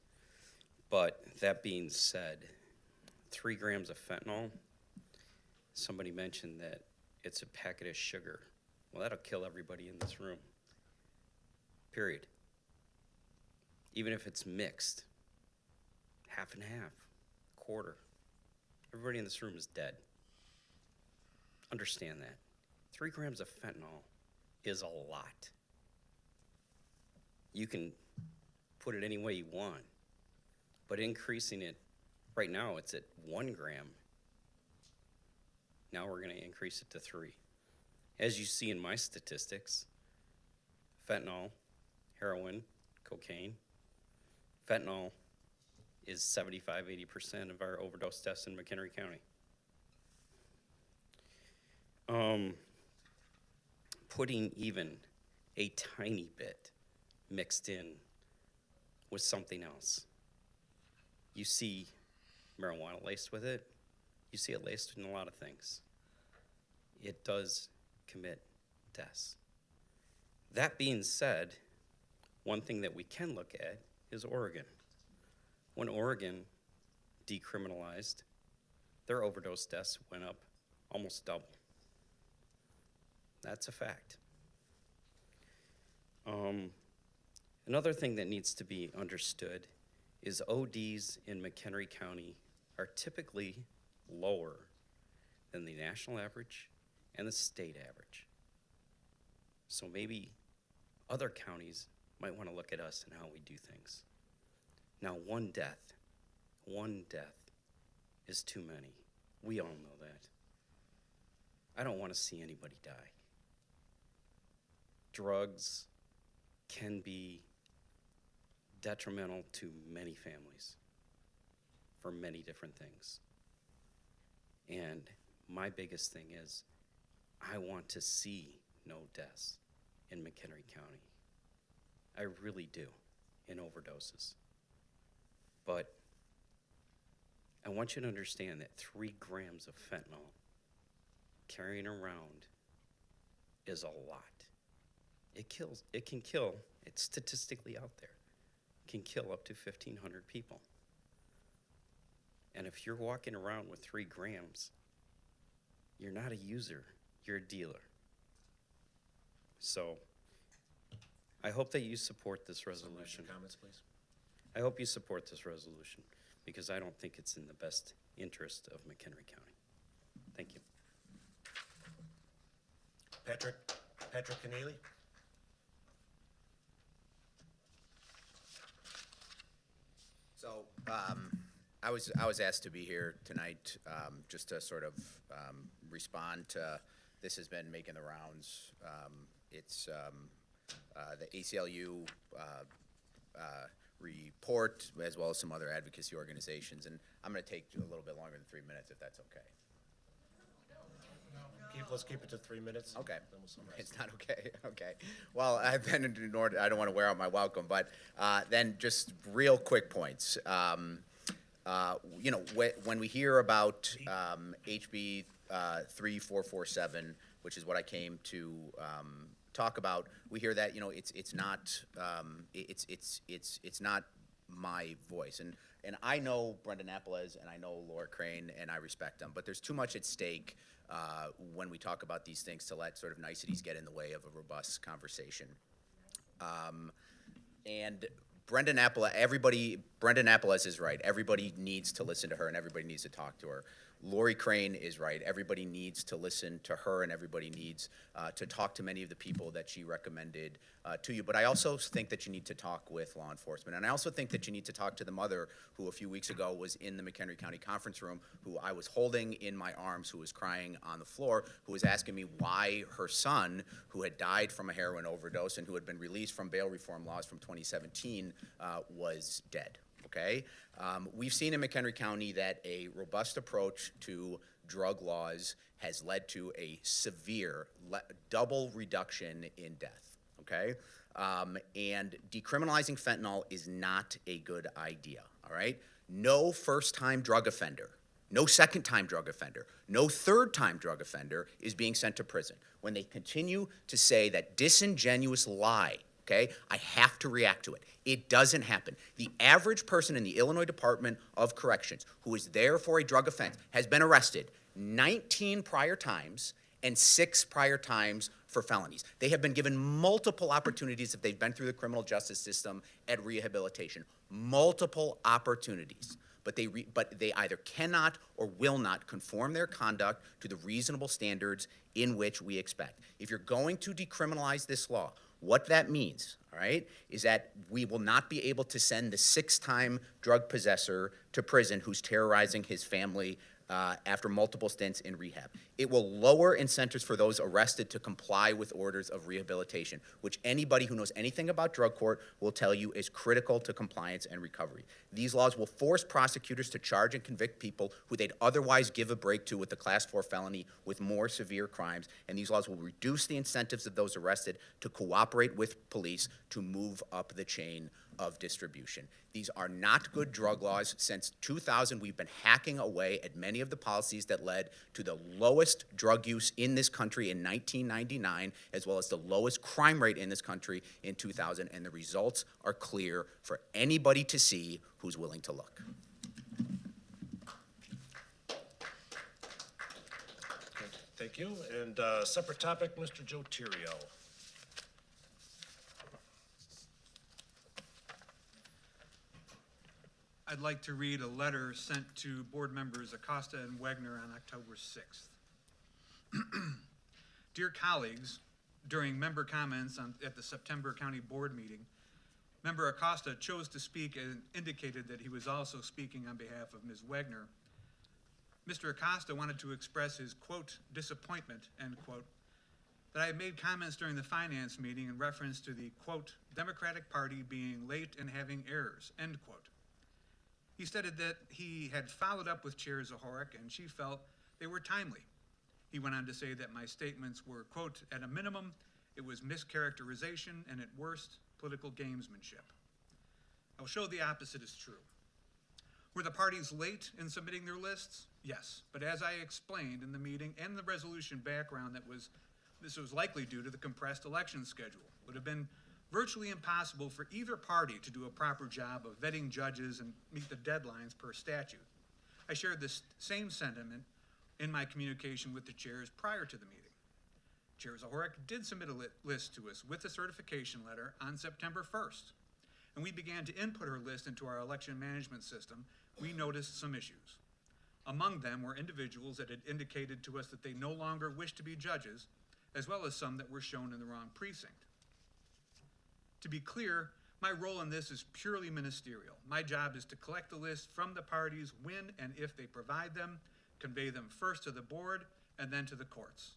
T: But that being said, 3 grams of fentanyl, somebody mentioned that it's a packet of sugar. Well, that'll kill everybody in this room. Period. Even if it's mixed, half and half, quarter. Everybody in this room is dead. Understand that. 3 grams of fentanyl is a lot. You can put it any way you want, but increasing it, right now it's at 1 gram. Now we're gonna increase it to 3. As you see in my statistics, fentanyl, heroin, cocaine, fentanyl is 75–80% of our overdose deaths in McHenry County. Putting even a tiny bit mixed in with something else. You see marijuana laced with it. You see it laced in a lot of things. It does commit deaths. That being said, one thing that we can look at is Oregon. When Oregon decriminalized, their overdose deaths went up almost double. That's a fact. Another thing that needs to be understood is ODs in McHenry County are typically lower than the national average and the state average. So maybe other counties might want to look at us and how we do things. Now, one death is too many. We all know that. I don't want to see anybody die. Drugs can be detrimental to many families for many different things. And my biggest thing is I want to see no deaths in McHenry County. I really do, in overdoses. But I want you to understand that 3 grams of fentanyl carrying around is a lot. It can kill, it's statistically out there, it can kill up to 1,500 people. And if you're walking around with 3 grams, you're not a user, you're a dealer. So I hope that you support this resolution.
A: Comments, please.
T: I hope you support this resolution because I don't think it's in the best interest of McHenry County. Thank you.
A: Patrick Keneally.
S: So I was asked to be here tonight just to sort of respond to this has been making the rounds. It's the ACLU report as well as some other advocacy organizations, and I'm going to take a little bit longer than 3 minutes if that's okay.
A: Let's keep it to 3 minutes.
S: Okay.
A: Then we'll summarize.
S: It's not okay. Okay. Well, I've been in order. I don't want to wear out my welcome, but then just real quick points. You know, when we hear about HB 3447, which is what I came to talk about, we hear that it's not my voice, and I know Brendan Apples and I know Laura Crane and I respect them, but there's too much at stake when we talk about these things to let sort of niceties get in the way of a robust conversation. And Brendan Apples is right. Everybody needs to listen to her and everybody needs to talk to her. Lori Crane is right. Everybody needs to listen to her and everybody needs to talk to many of the people that she recommended to you. But I also think that you need to talk with law enforcement. And I also think that you need to talk to the mother who a few weeks ago was in the McHenry County conference room, who I was holding in my arms, who was crying on the floor, who was asking me why her son, who had died from a heroin overdose and who had been released from bail reform laws from 2017, was dead. Okay? We've seen in McHenry County that a robust approach to drug laws has led to a severe double reduction in death. okay? And decriminalizing fentanyl is not a good idea, all right? No first-time drug offender, no second-time drug offender, no third-time drug offender is being sent to prison. When they continue to say that disingenuous lie, okay, I have to react to it. It doesn't happen. The average person in the Illinois Department of Corrections who is there for a drug offense has been arrested 19 prior times and 6 prior times for felonies. They have been given multiple opportunities if they've been through the criminal justice system at rehabilitation. Multiple opportunities. But they either cannot or will not conform their conduct to the reasonable standards in which we expect. If you're going to decriminalize this law, what that means, all right, is that we will not be able to send the 6-time drug possessor to prison who's terrorizing his family after multiple stints in rehab. It will lower incentives for those arrested to comply with orders of rehabilitation, which anybody who knows anything about drug court will tell you is critical to compliance and recovery. These laws will force prosecutors to charge and convict people who they'd otherwise give a break to with a Class 4 felony with more severe crimes, and these laws will reduce the incentives of those arrested to cooperate with police to move up the chain of distribution. These are not good drug laws. Since 2000, we've been hacking away at many of the policies that led to the lowest drug use in this country in 1999, as well as the lowest crime rate in this country in 2000, and the results are clear for anybody to see who's willing to look.
A: Thank you. And separate topic, Mr. Joe Terrio.
D: I'd like to read a letter sent to board members Acosta and Wagner on October 6th. Dear colleagues, during member comments at the September County Board meeting, Member Acosta chose to speak and indicated that he was also speaking on behalf of Ms. Wagner. Mr. Acosta wanted to express his, quote, disappointment, end quote, that I had made comments during the finance meeting in reference to the, quote, Democratic Party being late and having errors, end quote. He stated that he had followed up with Chair Zahorik and she felt they were timely. He went on to say that my statements were, quote, at a minimum, it was mischaracterization and at worst, political gamesmanship. I'll show the opposite is true. Were the parties late in submitting their lists? Yes, but as I explained in the meeting and the resolution background this was likely due to the compressed election schedule. It would have been virtually impossible for either party to do a proper job of vetting judges and meet the deadlines per statute. I shared this same sentiment in my communication with the chairs prior to the meeting. Chair Zahorik did submit a list to us with a certification letter on September 1st, and we began to input her list into our election management system. We noticed some issues. Among them were individuals that had indicated to us that they no longer wished to be judges, as well as some that were shown in the wrong precinct. To be clear, my role in this is purely ministerial. My job is to collect the list from the parties when and if they provide them, convey them first to the board, and then to the courts.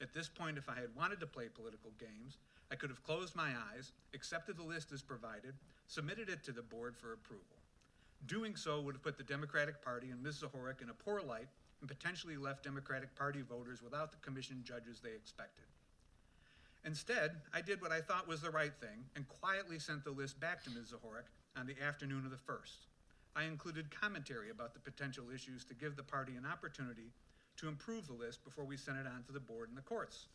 D: At this point, if I had wanted to play political games, I could have closed my eyes, accepted the list as provided, submitted it to the board for approval. Doing so would have put the Democratic Party and Ms. Zahorik in a poor light and potentially left Democratic Party voters without the commission judges they expected. Instead, I did what I thought was the right thing and quietly sent the list back to Ms. Zahorik on the afternoon of the 1st. I included commentary about the potential issues to give the party an opportunity to improve the list before we sent it on to the board and the courts.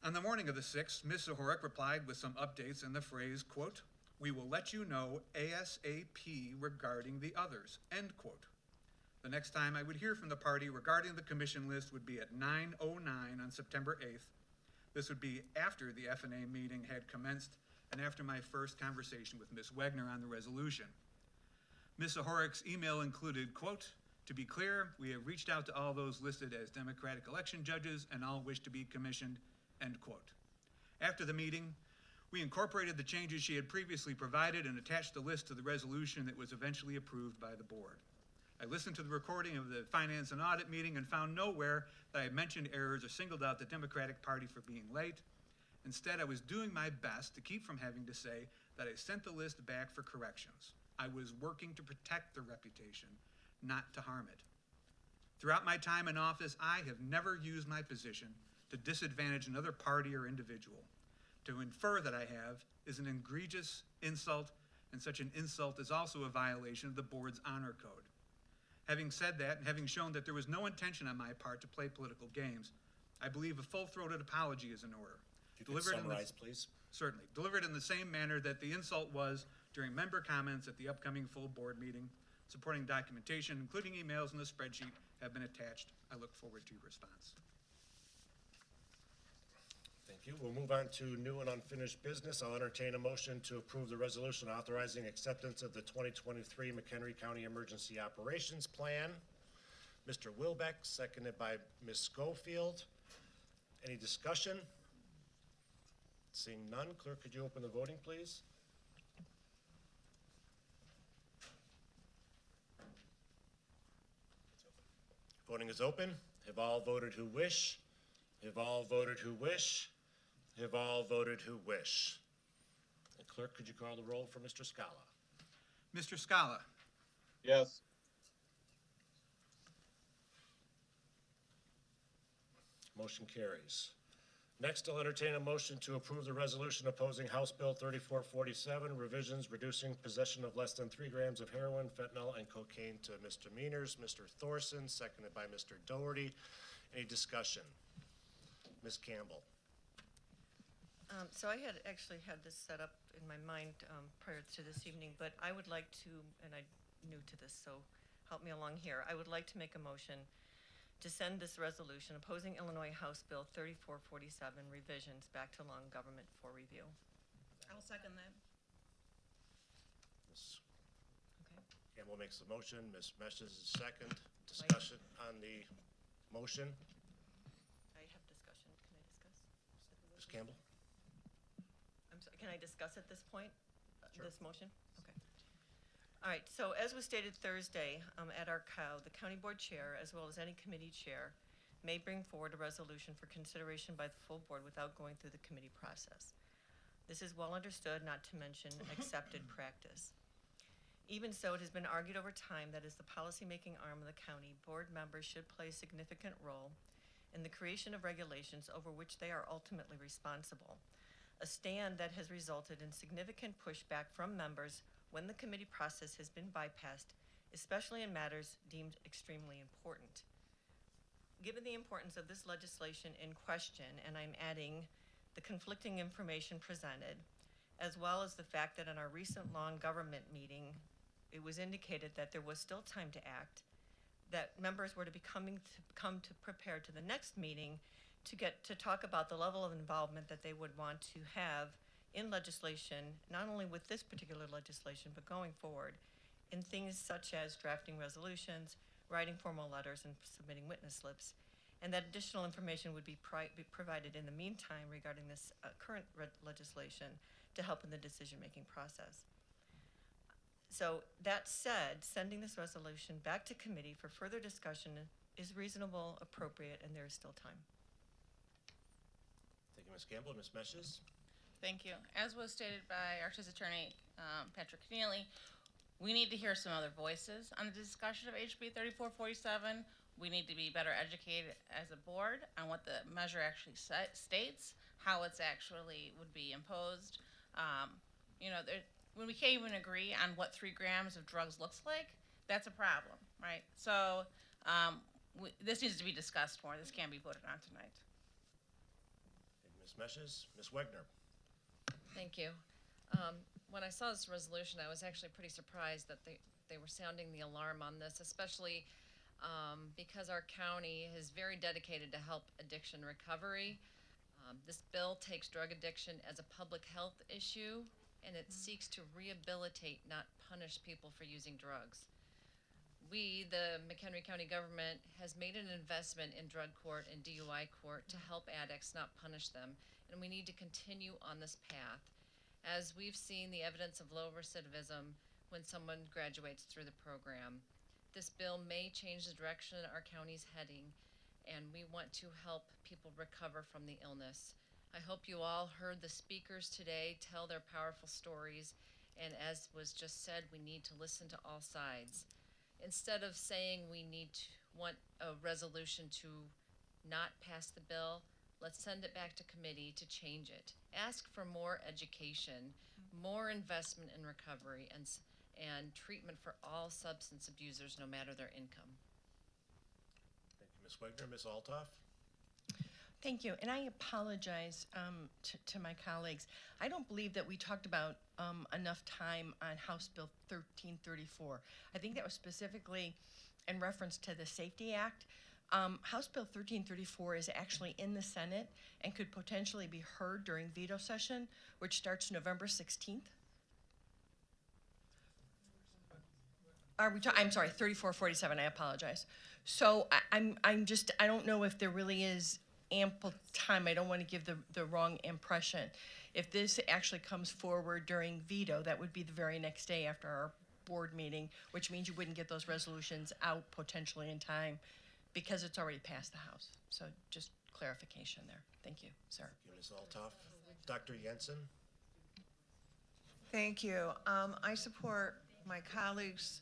D: On the morning of the 6th, Ms. Zahorik replied with some updates in the phrase, quote, we will let you know ASAP regarding the others, end quote. The next time I would hear from the party regarding the commission list would be at 9:09 on September 8th. This would be after the F&A meeting had commenced and after my first conversation with Ms. Wagner on the resolution. Ms. Zahorik's email included, quote, to be clear, we have reached out to all those listed as Democratic election judges and all wish to be commissioned, end quote. After the meeting, we incorporated the changes she had previously provided and attached the list to the resolution that was eventually approved by the board. I listened to the recording of the Finance and Audit meeting and found nowhere that I had mentioned errors or singled out the Democratic Party for being late. Instead, I was doing my best to keep from having to say that I sent the list back for corrections. I was working to protect the reputation, not to harm it. Throughout my time in office, I have never used my position to disadvantage another party or individual. To infer that I have is an egregious insult, and such an insult is also a violation of the board's honor code. Having said that, and having shown that there was no intention on my part to play political games, I believe a full-throated apology is in order.
A: If you could summarize, please.
D: Certainly. Delivered in the same manner that the insult was during member comments at the upcoming full board meeting. Supporting documentation, including emails and the spreadsheet, have been attached. I look forward to your response.
A: Thank you. We'll move on to new and unfinished business. I'll entertain a motion to approve the resolution authorizing acceptance of the 2023 McHenry County Emergency Operations Plan. Mr. Wilbeck, seconded by Ms. Schofield. Any discussion? Seeing none, clerk, could you open the voting, please? Voting is open. Have all voted who wish? Have all voted who wish? Have all voted who wish? And clerk, could you call the roll for Mr. Scala?
D: Mr. Scala,
E: Yes.
A: Motion carries. Next, I'll entertain a motion to approve the resolution opposing House Bill 3447, revisions reducing possession of less than 3 grams of heroin, fentanyl, and cocaine to misdemeanors. Mr. Thorson, seconded by Mr. Doherty. Any discussion? Ms. Campbell.
J: So I had actually had this set up in my mind prior to this evening, but I would like to, and I'm new to this, so help me along here. I would like to make a motion to send this resolution opposing Illinois House Bill 3447 revisions back to long government for review.
R: I'll second that.
A: Ms.
J: Okay.
A: Campbell makes the motion. Ms. Meshes is second. Discussion on the motion.
J: I have discussion. Can I discuss?
A: Ms. Campbell?
J: I'm sorry, can I discuss at this point,
A: Sure.
J: this motion? Okay. All right, so as was stated Thursday at our COW, the county board chair, as well as any committee chair, may bring forward a resolution for consideration by the full board without going through the committee process. This is well understood, not to mention accepted practice. Even so, it has been argued over time that as the policymaking arm of the county, board members should play a significant role in the creation of regulations over which they are ultimately responsible. A stand that has resulted in significant pushback from members when the committee process has been bypassed, especially in matters deemed extremely important. Given the importance of this legislation in question, and I'm adding the conflicting information presented, as well as the fact that in our recent long government meeting, it was indicated that there was still time to act, that members were to be come to prepare to the next meeting to get to talk about the level of involvement that they would want to have in legislation, not only with this particular legislation, but going forward in things such as drafting resolutions, writing formal letters, and submitting witness slips. And that additional information would be provided in the meantime regarding this current legislation to help in the decision-making process. So that said, sending this resolution back to committee for further discussion is reasonable, appropriate, and there is still time.
A: Thank you, Ms. Campbell. Ms. Meshes?
S: Thank you. As was stated by our Chief's Attorney, Patrick Keneally, we need to hear some other voices on the discussion of HB 3447. We need to be better educated as a board on what the measure actually states, how it's actually would be imposed. When we can't even agree on what 3 grams of drugs looks like, that's a problem, right? So this needs to be discussed more. This can't be voted on tonight.
A: Ms. Meshes? Ms. Wegner?
F: Thank you. When I saw this resolution, I was actually pretty surprised that they were sounding the alarm on this, especially because our county is very dedicated to help addiction recovery. This bill takes drug addiction as a public health issue, and it seeks to rehabilitate, not punish people for using drugs. We, the McHenry County government, has made an investment in drug court and DUI court to help addicts, not punish them, and we need to continue on this path. As we've seen the evidence of low recidivism when someone graduates through the program, this bill may change the direction our county's heading, and we want to help people recover from the illness. I hope you all heard the speakers today tell their powerful stories, and as was just said, we need to listen to all sides. Instead of saying we want a resolution to not pass the bill,
S: let's send it back to committee to change it. Ask for more education, more investment in recovery, and treatment for all substance abusers, no matter their income.
A: Thank you, Ms. Wagner. Ms. Altoff?
F: Thank you, and I apologize to my colleagues. I don't believe that we talked about enough time on House Bill 1334. I think that was specifically in reference to the Safety Act. House Bill 1334 is actually in the Senate and could potentially be heard during veto session, which starts November 16th. I'm sorry, 3447, I apologize. So I don't know if there really is ample time. I don't want to give the wrong impression. If this actually comes forward during veto, that would be the very next day after our board meeting, which means you wouldn't get those resolutions out potentially in time because it's already passed the House. So just clarification there. Thank you, sir.
A: Thank you, Ms. Altoff. Dr. Jensen?
P: Thank you. I support my colleagues'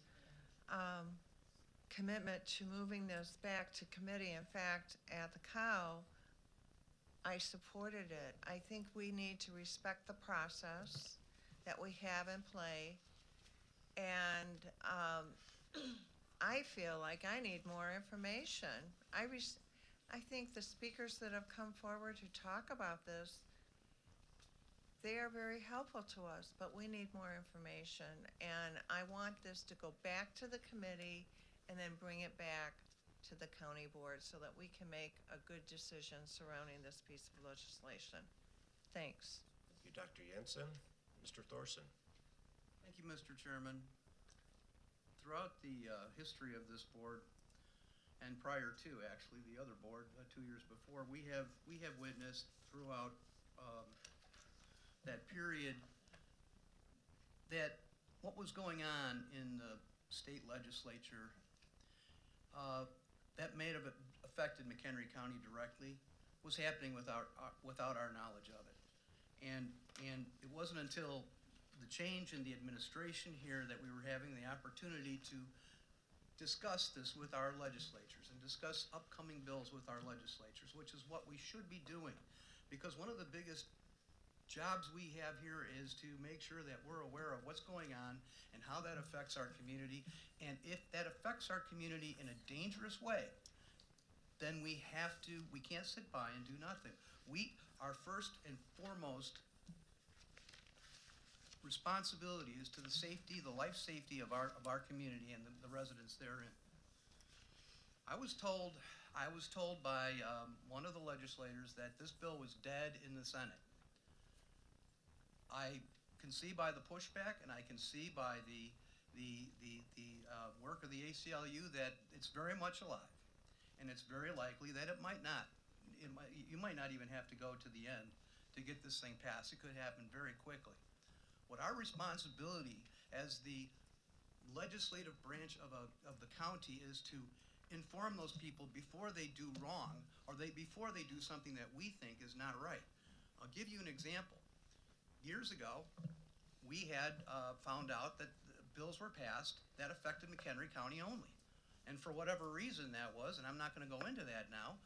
P: commitment to moving this back to committee. In fact, at the COW, I supported it. I think we need to respect the process that we have in play, and I feel like I need more information. I think the speakers that have come forward to talk about this, they are very helpful to us, but we need more information. And I want this to go back to the committee and then bring it back to the county board so that we can make a good decision surrounding this piece of legislation. Thanks.
A: Thank you, Dr. Jensen. Mr. Thorson?
B: Thank you, Mr. Chairman. Throughout the history of this board, and prior to actually the other board 2 years before, we have witnessed throughout that period that what was going on in the state legislature that may have affected McHenry County directly was happening without our knowledge of it. And it wasn't until the change in the administration here that we were having the opportunity to discuss this with our legislatures and discuss upcoming bills with our legislatures, which is what we should be doing. Because one of the biggest jobs we have here is to make sure that we're aware of what's going on and how that affects our community. And if that affects our community in a dangerous way, then we can't sit by and do nothing. Our first and foremost responsibility is to the safety, the life safety of our community and the residents therein. I was told by one of the legislators that this bill was dead in the Senate. I can see by the pushback, and I can see by the work of the ACLU that it's very much alive, and it's very likely that it might not. You might not even have to go to the end to get this thing passed. It could happen very quickly. What our responsibility as the legislative branch of the county is to inform those people before they do wrong or before they do something that we think is not right. I'll give you an example. Years ago, we had found out that bills were passed that affected McHenry County only. And for whatever reason that was, and I'm not going to go into that now,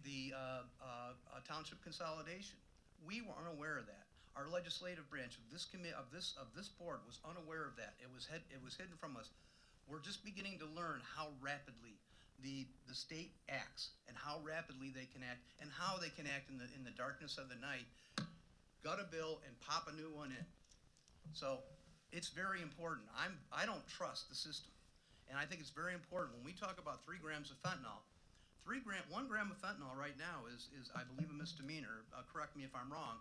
B: the township consolidation, we were unaware of that. Our legislative branch of this board was unaware of that. It was hidden from us. We're just beginning to learn how rapidly the state acts and how rapidly they can act and how they can act in the darkness of the night, gut a bill and pop a new one in. So it's very important. I don't trust the system, and I think it's very important when we talk about 3 grams of fentanyl. 1 gram of fentanyl right now is I believe a misdemeanor. Correct me if I'm wrong.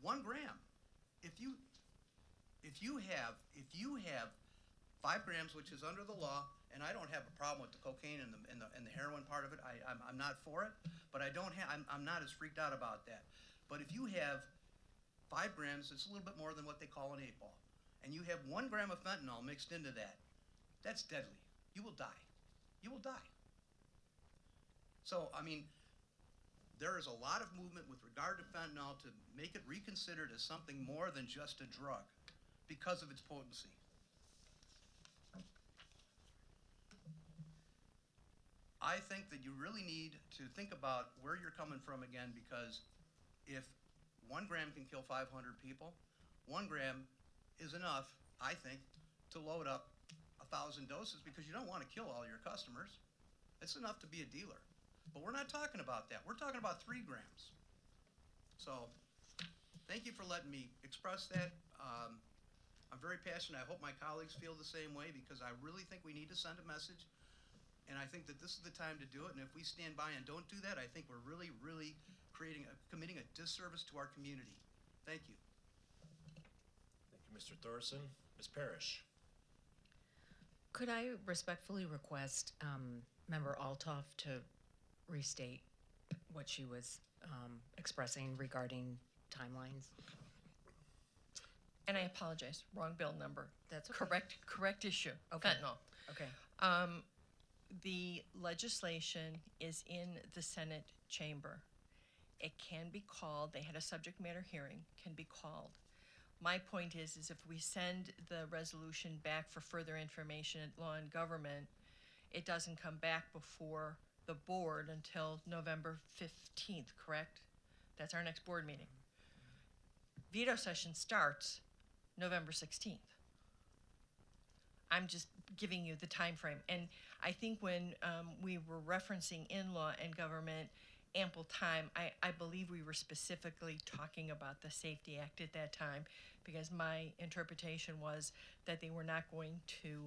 B: 1 gram. If you have 5 grams, which is under the law, and I don't have a problem with the cocaine and the heroin part of it. I'm not for it, but I'm not as freaked out about that. But if you have 5 grams, it's a little bit more than what they call an 8-ball, and you have 1 gram of fentanyl mixed into that, that's deadly. You will die. You will die. So, I mean, there is a lot of movement with regard to fentanyl to make it reconsidered as something more than just a drug because of its potency.
S: I think that you really need to think about where you're coming from again, because if 1 gram can kill 500 people, 1 gram is enough, I think, to load up 1,000 doses, because you don't want to kill all your customers. It's enough to be a dealer. But we're not talking about that. We're talking about 3 grams. So, thank you for letting me express that. I'm very passionate. I hope my colleagues feel the same way, because I really think we need to send a message. And I think that this is the time to do it. And if we stand by and don't do that, I think we're really, really committing a disservice to our community. Thank you.
A: Thank you, Mr. Thorson. Ms. Parrish.
F: Could I respectfully request Member Altoff to restate what she was expressing regarding timelines?
D: And I apologize, wrong bill number.
F: That's okay.
D: Correct issue,
F: Okay.
D: fentanyl.
F: Okay.
D: The legislation is in the Senate chamber. It can be called, they had a subject matter hearing, can be called. My point is if we send the resolution back for further information at Law and Government, it doesn't come back before the board until November 15th, correct? That's our next board meeting. Veto session starts November 16th. I'm just giving you the time frame. And I think when we were referencing in Law and Government ample time, I believe we were specifically talking about the Safety Act at that time, because my interpretation was that they were not going to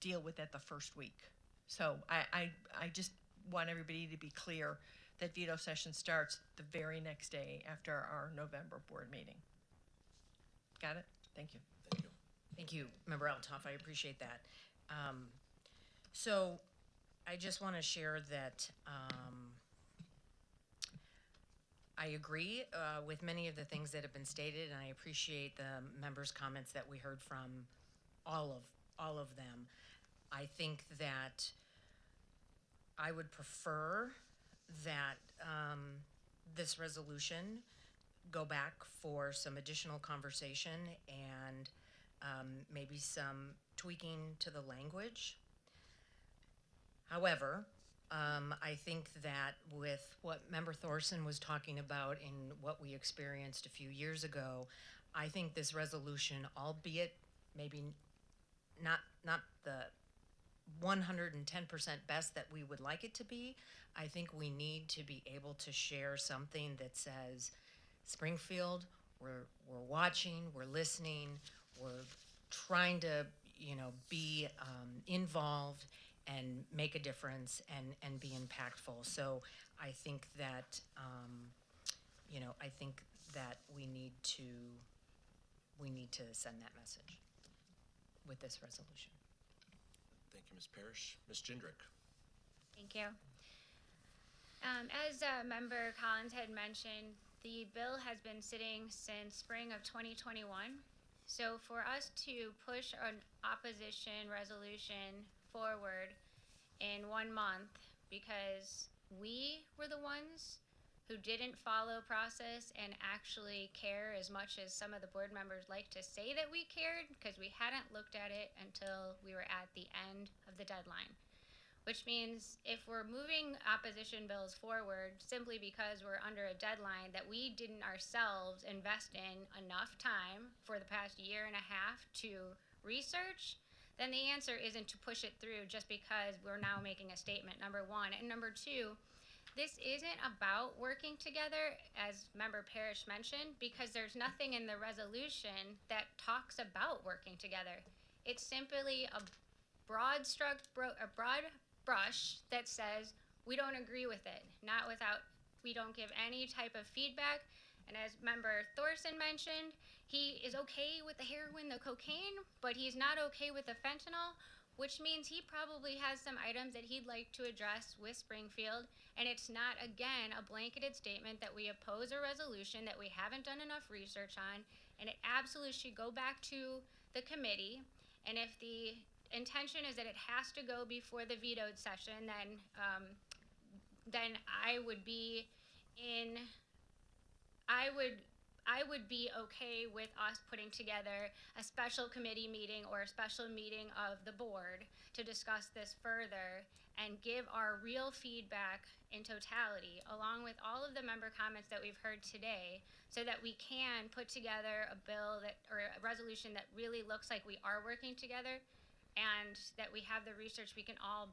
D: deal with that the first week. So I just want everybody to be clear that veto session starts the very next day after our November board meeting. Got it? Thank you.
A: Thank you.
F: Thank you, Member Altoff. I appreciate that. So I just want to share that I agree with many of the things that have been stated, and I appreciate the members' comments that we heard from all of them. I think that I would prefer that this resolution go back for some additional conversation and maybe some tweaking to the language. However, I think that with what Member Thorson was talking about and what we experienced a few years ago, I think this resolution, albeit maybe not the 110% best that we would like it to be, I think we need to be able to share something that says, Springfield, we're watching, we're listening, we're trying to, be involved and make a difference and be impactful. So I think that, I think that we need to send that message with this resolution.
A: Thank you, Ms. Parrish. Ms. Jindrak.
H: Thank you. As Member Collins had mentioned, the bill has been sitting since spring of 2021. So for us to push an opposition resolution forward in 1 month because we were the ones who didn't follow process and actually care as much as some of the board members like to say that we cared, because we hadn't looked at it until we were at the end of the deadline. Which means if we're moving opposition bills forward simply because we're under a deadline that we didn't ourselves invest in enough time for the past year and a half to research, then the answer isn't to push it through just because we're now making a statement, number one. And number two, this isn't about working together, as Member Parrish mentioned, because there's nothing in the resolution that talks about working together. It's simply a broad brush that says we don't agree with it, we don't give any type of feedback. And as Member Thorson mentioned, he is okay with the heroin, the cocaine, but he's not okay with the fentanyl, which means he probably has some items that he'd like to address with Springfield. And it's not, again, a blanketed statement that we oppose a resolution that we haven't done enough research on, and it absolutely should go back to the committee. And if the intention is that it has to go before the vetoed session, then I would I would be okay with us putting together a special committee meeting or a special meeting of the board to discuss this further and give our real feedback in totality, along with all of the member comments that we've heard today, so that we can put together a bill that, or a resolution that really looks like we are working together, and that we have the research, we can all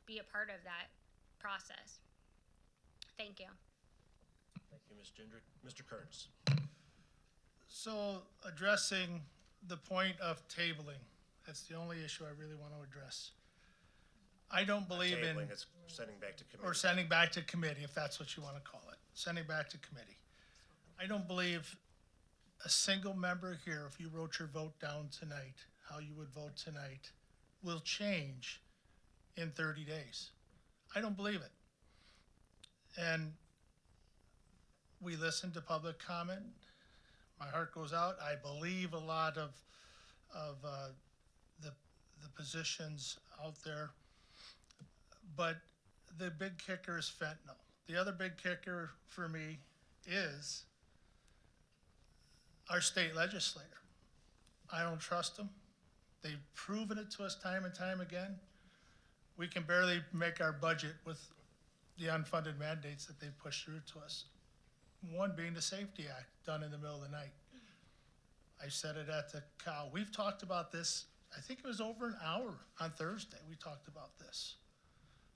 H: be a part of that process. Thank you.
A: Thank you, Ms. Gendrick. Mr. Kearns.
S: So addressing the point of tabling, that's the only issue I really want to address. I don't believe in,
A: Tabling, it's sending back to committee.
S: or sending back to committee, if that's what you want to call it, sending back to committee. I don't believe a single member here, if you wrote your vote down tonight, how you would vote tonight, will change in 30 days. I don't believe it. And we listen to public comment. My heart goes out. I believe a lot of the positions out there. But the big kicker is fentanyl. The other big kicker for me is our state legislator. I don't trust them. They've proven it to us time and time again. We can barely make our budget with the unfunded mandates that they've pushed through to us. One being the Safety Act, done in the middle of the night. I said it at the cow. We've talked about this, I think it was over an hour on Thursday, we talked about this.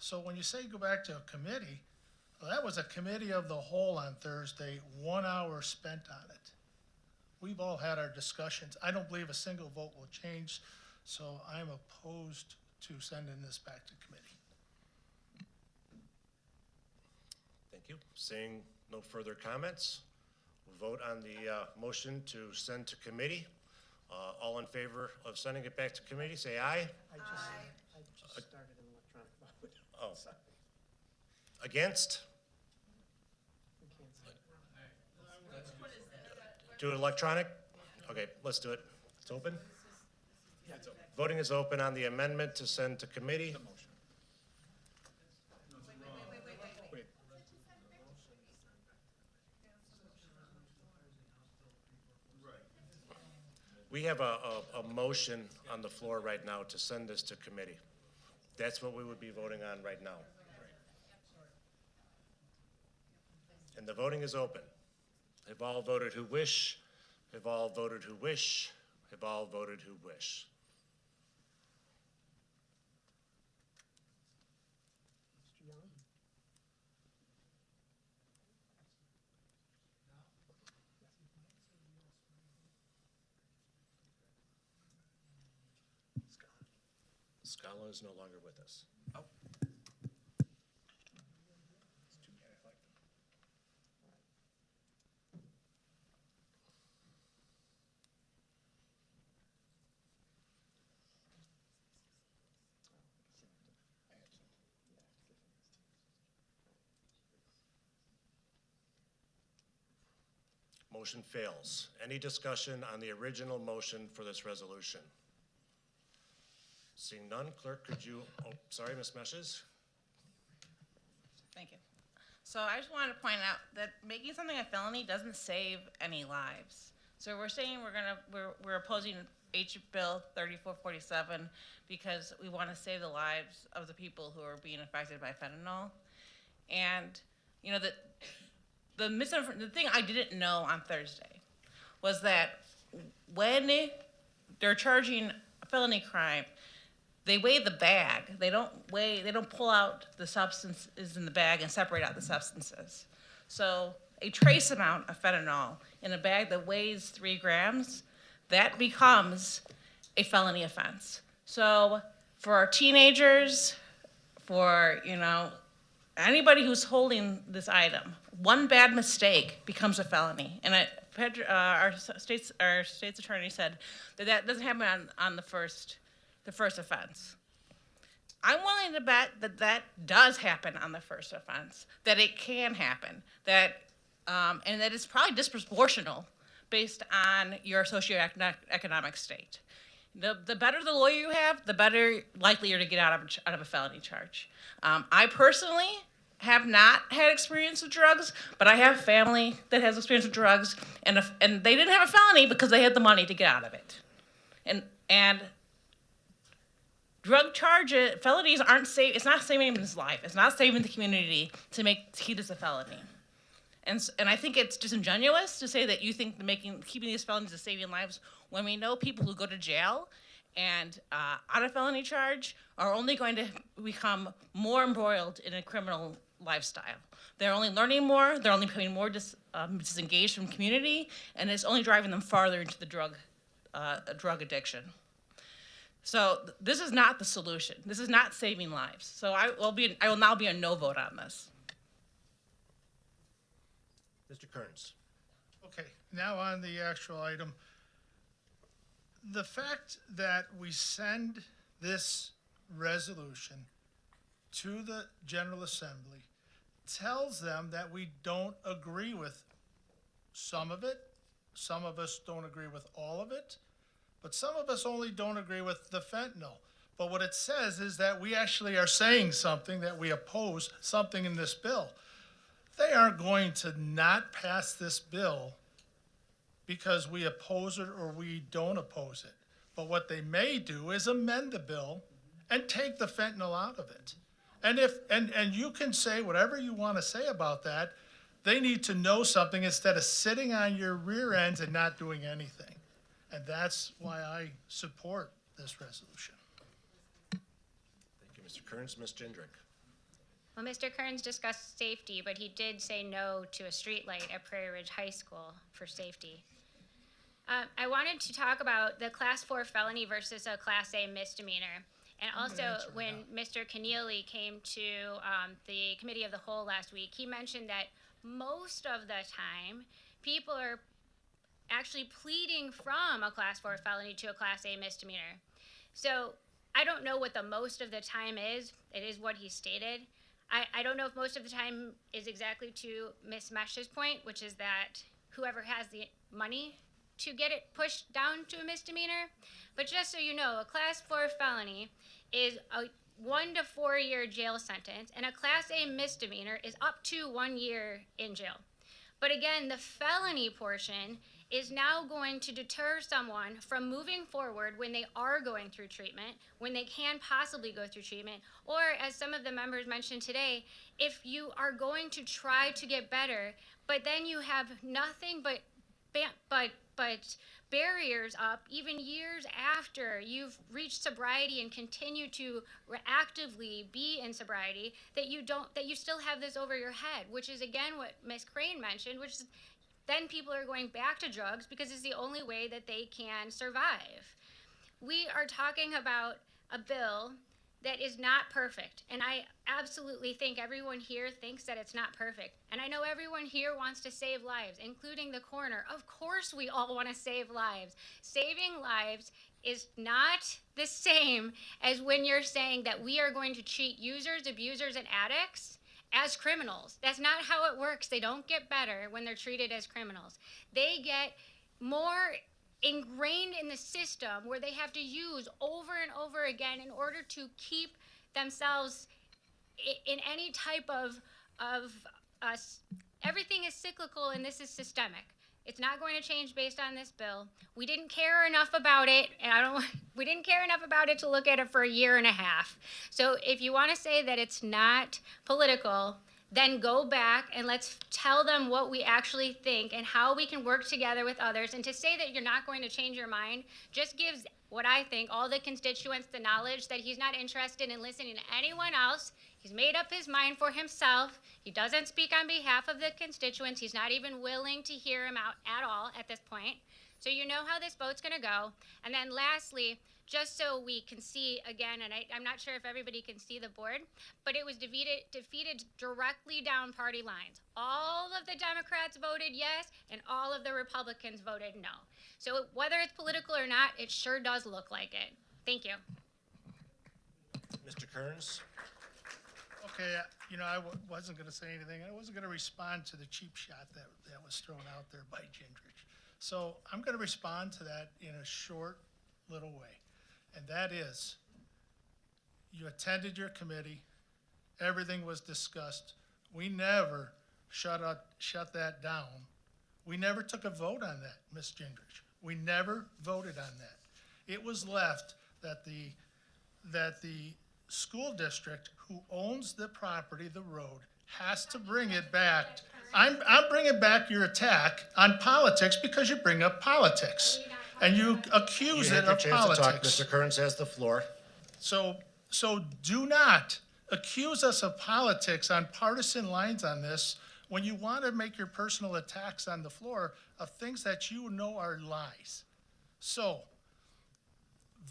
S: So when you say go back to a committee, well, that was a committee of the whole on Thursday, 1 hour spent on it. We've all had our discussions. I don't believe a single vote will change, so I'm opposed to sending this back to committee.
A: Thank you. Seeing no further comments, we'll vote on the motion to send to committee. All in favor of sending it back to committee, say aye.
K: I just started an electronic vote.
A: Oh. Against?
K: We can't say it.
A: Do it electronic? Okay, let's do it. It's open? Voting is open on the amendment to send to committee. We have a motion on the floor right now to send this to committee. That's what we would be voting on right now. And the voting is open. Have all voted who wish? Have all voted who wish? Have all voted who wish?
K: Mr. Young?
A: Scala is no longer with us.
D: Oh.
A: It's too bad, I like them. Motion fails. Any discussion on the original motion for this resolution? Seeing none, clerk, could you, oh, sorry, Ms. Meshes?
F: Thank you. So I just wanted to point out that making something a felony doesn't save any lives. So we're saying we're opposing H Bill 3447 because we want to save the lives of the people who are being affected by fentanyl. And you know the thing I didn't know on Thursday was that when they're charging a felony crime, they weigh the bag. They don't pull out the substances in the bag and separate out the substances. So a trace amount of fentanyl in a bag that weighs 3 grams, that becomes a felony offense. So for our teenagers, for, anybody who's holding this item, one bad mistake becomes a felony. And our state's attorney said that doesn't happen on the first offense. I'm willing to bet that does happen on the first offense, that it can happen, and that it's probably disproportional based on your socioeconomic state. The better the lawyer you have, the better likely you're to get out of a felony charge. I personally have not had experience with drugs, but I have family that has experience with drugs,
S: and they didn't have a felony because they had the money to get out of it. And drug charges, felonies aren't it's not saving his life. It's not saving the community to keep this a felony. And I think it's disingenuous to say that you think keeping these felonies is saving lives when we know people who go to jail and on a felony charge are only going to become more embroiled in a criminal lifestyle. They're only learning more, they're only becoming more disengaged from community, and it's only driving them farther into the drug addiction. So this is not the solution. This is not saving lives. So I will now be a no vote on this.
A: Mr. Kearns.
B: Okay, now on the actual item. The fact that we send this resolution to the General Assembly tells them that we don't agree with some of it. Some of us don't agree with all of it, but some of us only don't agree with the fentanyl. But what it says is that we actually are saying something, that we oppose something in this bill. They aren't going to not pass this bill because we oppose it or we don't oppose it. But what they may do is amend the bill and take the fentanyl out of it. And you can say whatever you want to say about that. They need to know something instead of sitting on your rear ends and not doing anything. And that's why I support this resolution.
A: Thank you, Mr. Kearns. Ms. Jindrak.
H: Well, Mr. Kearns discussed safety, but he did say no to a streetlight at Prairie Ridge High School for safety. I wanted to talk about the Class 4 felony versus a Class A misdemeanor. And also, when Mr. Keneally came to the Committee of the Whole last week, he mentioned that most of the time, people are actually pleading from a Class 4 felony to a Class A misdemeanor. So I don't know what the most of the time is. It is what he stated. I don't know if most of the time is exactly to Ms. Mesh's point, which is that whoever has the money to get it pushed down to a misdemeanor. But just so you know, a Class 4 felony is a 1 to 4 year jail sentence, and a Class A misdemeanor is up to 1 year in jail. But again, the felony portion is now going to deter someone from moving forward when they are going through treatment, when they can possibly go through treatment, or as some of the members mentioned today, if you are going to try to get better, but then you have nothing but barriers up even years after you've reached sobriety and continue to actively be in sobriety, that you still have this over your head, which is again what Ms. Crane mentioned, which is then people are going back to drugs because it's the only way that they can survive. We are talking about a bill that is not perfect, and I absolutely think everyone here thinks that it's not perfect. And I know everyone here wants to save lives, including the coroner. Of course we all want to save lives. Saving lives is not the same as when you're saying that we are going to treat users, abusers, and addicts as criminals. That's not how it works. They don't get better when they're treated as criminals. They get more ingrained in the system where they have to use over and over again in order to keep themselves in any type of everything is cyclical and this is systemic. It's not going to change based on this bill. We didn't care enough about it, and we didn't care enough about it to look at it for a year and a half. So if you want to say that it's not political, then go back and let's tell them what we actually think and how we can work together with others. And to say that you're not going to change your mind just gives what I think all the constituents the knowledge that he's not interested in listening to anyone else. He's made up his mind for himself. He doesn't speak on behalf of the constituents. He's not even willing to hear him out at all at this point. So you know how this vote's going to go. And then lastly, just so we can see again, and I'm not sure if everybody can see the board, but it was defeated directly down party lines. All of the Democrats voted yes, and all of the Republicans voted no. So whether it's political or not, it sure does look like it. Thank you.
A: Mr. Kearns?
B: Okay, I wasn't going to say anything. I wasn't going to respond to the cheap shot that was thrown out there by Gingrich. So I'm going to respond to that in a short little way. And that is, you attended your committee, everything was discussed. We never shut that down. We never took a vote on that, Ms. Gingrich. We never voted on that. It was left that the school district who owns the property, the road, has to bring it back. I'm bringing back your attack on politics because you bring up politics. And you accuse
A: You
B: it
A: had your
B: of
A: chance to talk.
B: politics.
A: Mr. Kearns has the floor.
B: So do not accuse us of politics on partisan lines on this when you want to make your personal attacks on the floor of things that you know are lies. So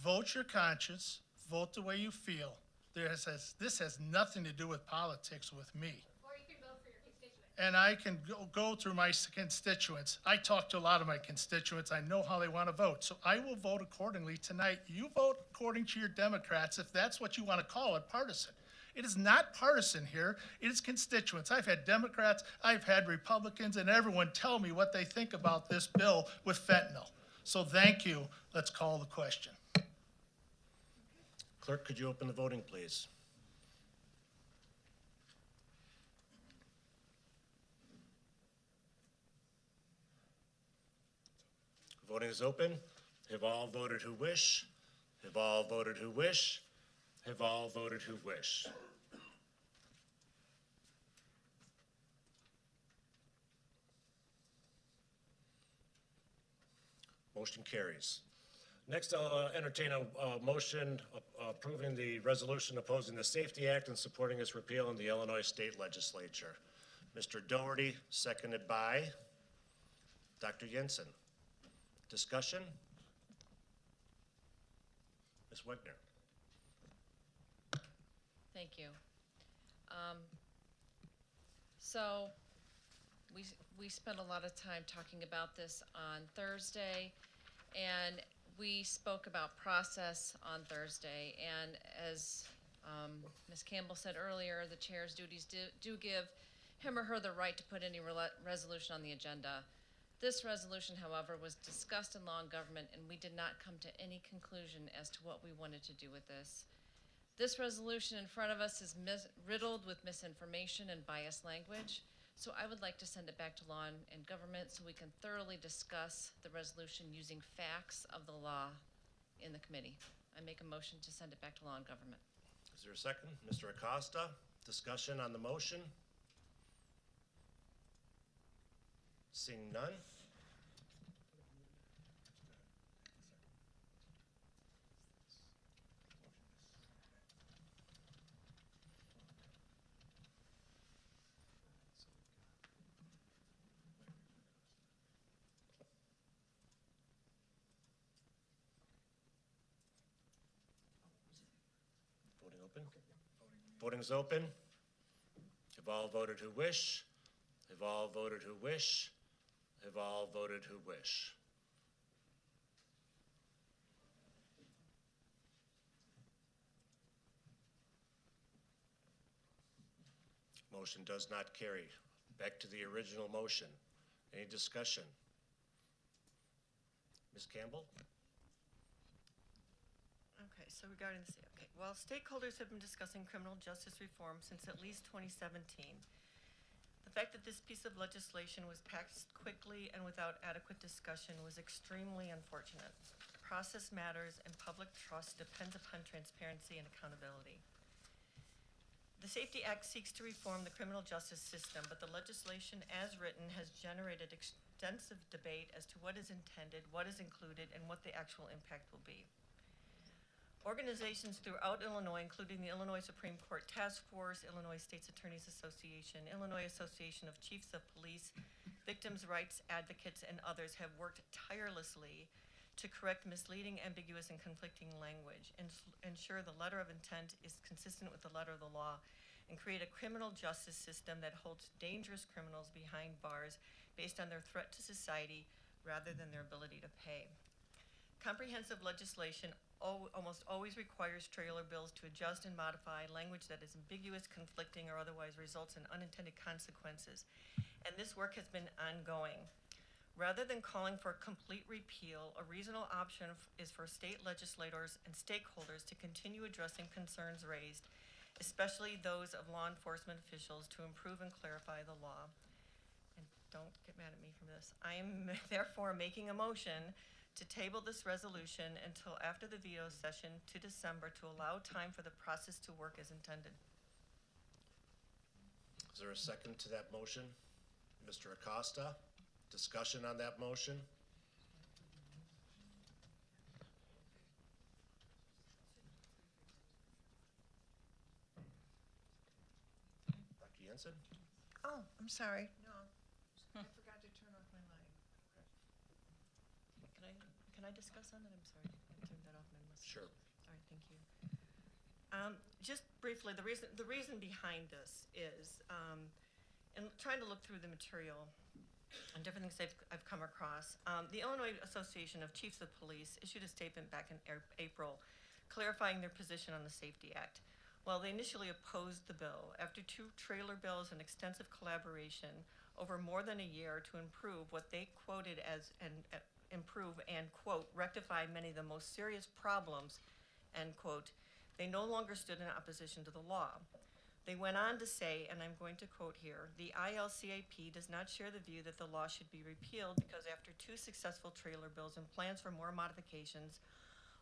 B: vote your conscience, vote the way you feel. This has nothing to do with politics with me.
H: Or you can vote for your constituents.
B: And I can go through my constituents. I talk to a lot of my constituents. I know how they want to vote. So I will vote accordingly tonight. You vote according to your Democrats, if that's what you want to call it, partisan. It is not partisan here. It is constituents. I've had Democrats, I've had Republicans, and everyone tell me what they think about this bill with fentanyl. So thank you. Let's call the question.
A: Clerk, could you open the voting, please? Voting is open. Have all voted who wish? Have all voted who wish? Have all voted who wish? Motion carries. Next, I'll entertain a motion approving the resolution opposing the Safety Act and supporting its repeal in the Illinois State Legislature. Mr. Doherty, seconded by Dr. Jensen. Discussion? Ms. Wegner.
S: Thank you. So we spent a lot of time talking about this on Thursday, and we spoke about process on Thursday. And as Ms. Campbell said earlier, the chair's duties do give him or her the right to put any resolution on the agenda. This resolution, however, was discussed in law and government, and we did not come to any conclusion as to what we wanted to do with this. This resolution in front of us is riddled with misinformation and biased language, so I would like to send it back to law and government so we can thoroughly discuss the resolution using facts of the law in the committee. I make a motion to send it back to law and government.
A: Is there a second? Mr. Acosta, discussion on the motion? Seeing none? Voting open? Voting is open. Have all voted who wish? Have all voted who wish? Have all voted who wish? Motion does not carry. Back to the original motion. Any discussion? Ms. Campbell?
D: Okay, so regarding the, while stakeholders have been discussing criminal justice reform since at least 2017, the fact that this piece of legislation was passed quickly and without adequate discussion was extremely unfortunate. Process matters and public trust depends upon transparency and accountability. The Safety Act seeks to reform the criminal justice system, but the legislation as written has generated extensive debate as to what is intended, what is included, and what the actual impact will be. Organizations throughout Illinois, including the Illinois Supreme Court Task Force, Illinois State's Attorneys Association, Illinois Association of Chiefs of Police, Victims' Rights Advocates, and others have worked tirelessly to correct misleading, ambiguous, and conflicting language, and ensure the letter of intent is consistent with the letter of the law, and create a criminal justice system that holds dangerous criminals behind bars based on their threat to society rather than their ability to pay. Comprehensive legislation almost always requires trailer bills to adjust and modify language that is ambiguous, conflicting, or otherwise results in unintended consequences. And this work has been ongoing. Rather than calling for a complete repeal, a reasonable option is for state legislators and stakeholders to continue addressing concerns raised, especially those of law enforcement officials, to improve and clarify the law. And
S: don't get mad at me for this. I'm therefore making a motion to table this resolution until after the veto session to December to allow time for the process to work as intended.
A: Is there a second to that motion? Mr. Acosta, discussion on that motion? Dr. Jensen?
F: Oh, I'm sorry. No, I forgot to turn off my light.
S: Can I discuss on it? I'm sorry, I turned that off and I must.
A: Sure.
S: All right, thank you. Just briefly, the reason behind this is, in trying to look through the material and different things I've come across, the Illinois Association of Chiefs of Police issued a statement back in April clarifying their position on the Safety Act. While they initially opposed the bill, after 2 trailer bills and extensive collaboration over more than a year to improve what they quoted as improve and quote rectify many of the most serious problems, end quote, they no longer stood in opposition to the law. They went on to say, and I'm going to quote here, the ILCAP does not share the view that the law should be repealed because after 2 successful trailer bills and plans for more modifications,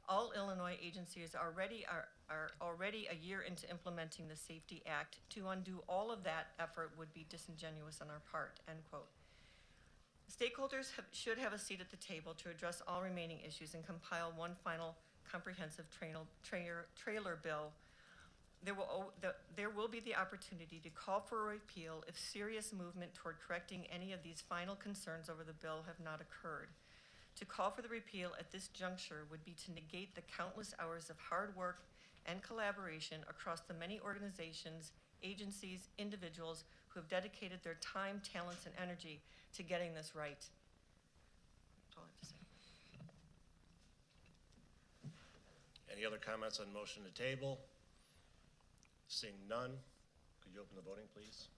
S: all Illinois agencies are already a year into implementing the Safety Act. To undo all of that effort would be disingenuous on our part, end quote. Stakeholders should have a seat at the table to address all remaining issues and compile one final comprehensive trailer bill. There will be the opportunity to call for a repeal if serious movement toward correcting any of these final concerns over the bill have not occurred. To call for the repeal at this juncture would be to negate the countless hours of hard work and collaboration across the many organizations, agencies, individuals who have dedicated their time, talents, and energy to getting this right. That's all I have to say.
A: Any other comments on motion to table? Seeing none, could you open the voting, please?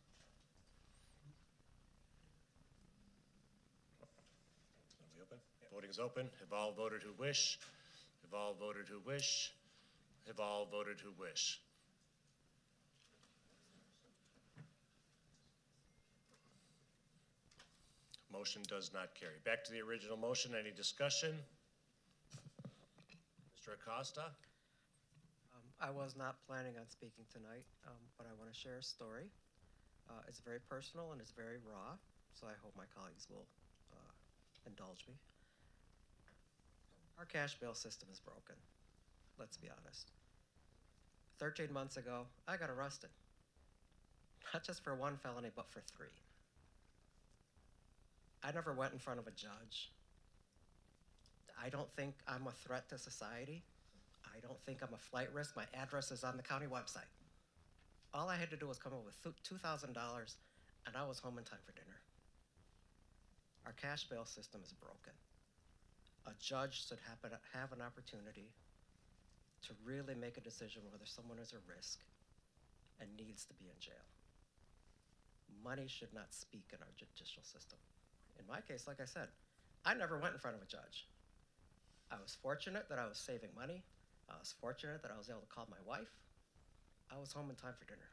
A: Are we open? Voting is open. Have all voted who wish? Have all voted who wish? Have all voted who wish? Motion does not carry. Back to the original motion. Any discussion? Mr. Acosta?
K: I was not planning on speaking tonight, but I want to share a story. It's very personal and it's very raw, so I hope my colleagues will indulge me. Our cash bail system is broken. Let's be honest. 13 months ago, I got arrested. Not just for 1 felony, but for 3. I never went in front of a judge. I don't think I'm a threat to society. I don't think I'm a flight risk. My address is on the county website. All I had to do was come up with $2,000, and I was home in time for dinner. Our cash bail system is broken. A judge should have an opportunity to really make a decision whether someone is a risk and needs to be in jail. Money should not speak in our judicial system. In my case, like I said, I never went in front of a judge. I was fortunate that I was saving money. I was fortunate that I was able to call my wife. I was home in time for dinner.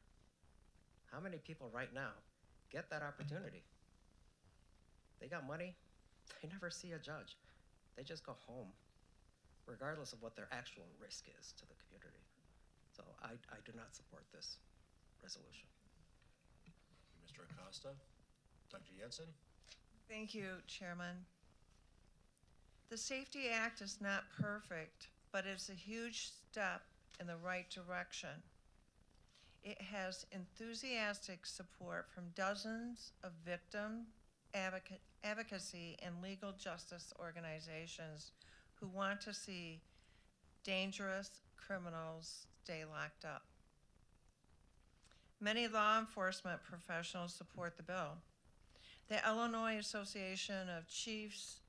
K: How many people right now get that opportunity? They got money, they never see a judge. They just go home, regardless of what their actual risk is to the community. So I do not support this resolution.
A: Mr. Acosta? Dr. Jensen?
F: Thank you, Chairman. The Safety Act is not perfect, but it's a huge step in the right direction. It has enthusiastic support from dozens of victim advocacy and legal justice organizations who want to see dangerous criminals stay locked up. Many law enforcement professionals support the bill. The Illinois Association of Chiefs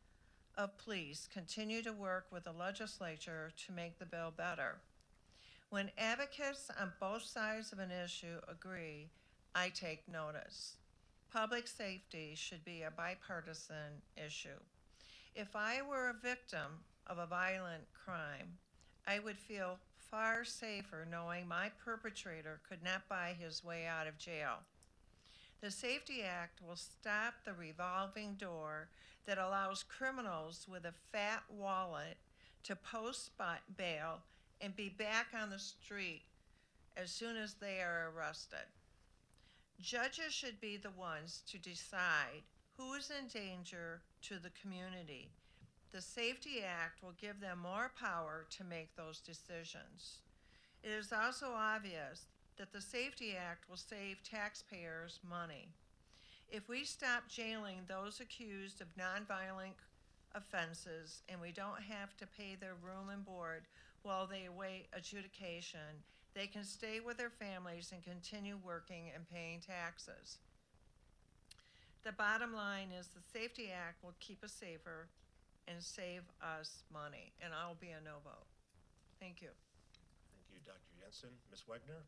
F: of Police continue to work with the legislature to make the bill better. When advocates on both sides of an issue agree, I take notice. Public safety should be a bipartisan issue. If I were a victim of a violent crime, I would feel far safer knowing my perpetrator could not buy his way out of jail.
P: The Safety Act will stop the revolving door that allows criminals with a fat wallet to post bail and be back on the street as soon as they are arrested. Judges should be the ones to decide who is in danger to the community. The Safety Act will give them more power to make those decisions. It is also obvious that the Safety Act will save taxpayers money. If we stop jailing those accused of nonviolent offenses and we don't have to pay their room and board while they await adjudication, they can stay with their families and continue working and paying taxes. The bottom line is the Safety Act will keep us safer and save us money, and I'll be a no vote. Thank you.
A: Thank you, Dr. Jensen. Ms. Wegner?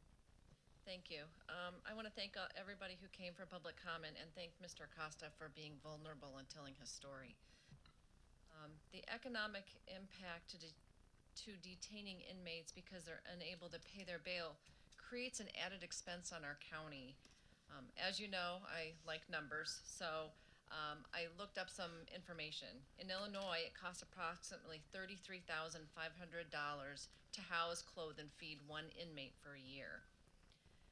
F: Thank you. I want to thank everybody who came for public comment and thank Mr. Acosta for being vulnerable and telling his story. The economic impact to detaining inmates because they're unable to pay their bail creates an added expense on our county. As you know, I like numbers, so I looked up some information. In Illinois, it costs approximately $33,500 to house, clothe, and feed one inmate for a year.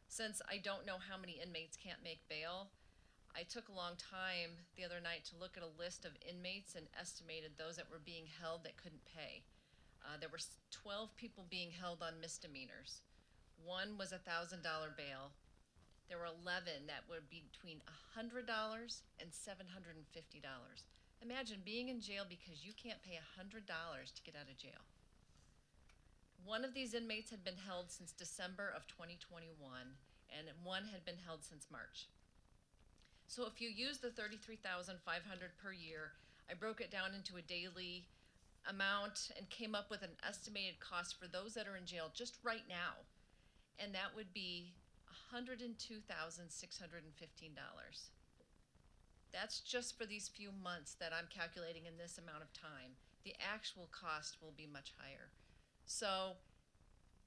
F: Since I don't know how many inmates can't make bail, I took a long time the other night to look at a list of inmates and estimated those that were being held that couldn't pay. There were 12 people being held on misdemeanors. One was $1,000 bail. There were 11 that would be between $100 and $750. Imagine being in jail because you can't pay $100 to get out of jail. One of these inmates had been held since December of 2021, and one had been held since March. So if you use the $33,500 per year, I broke it down into a daily amount and came up with an estimated cost for those that are in jail just right now, and that would be $102,615. That's just for these few months that I'm calculating in this amount of time. The actual cost will be much higher. So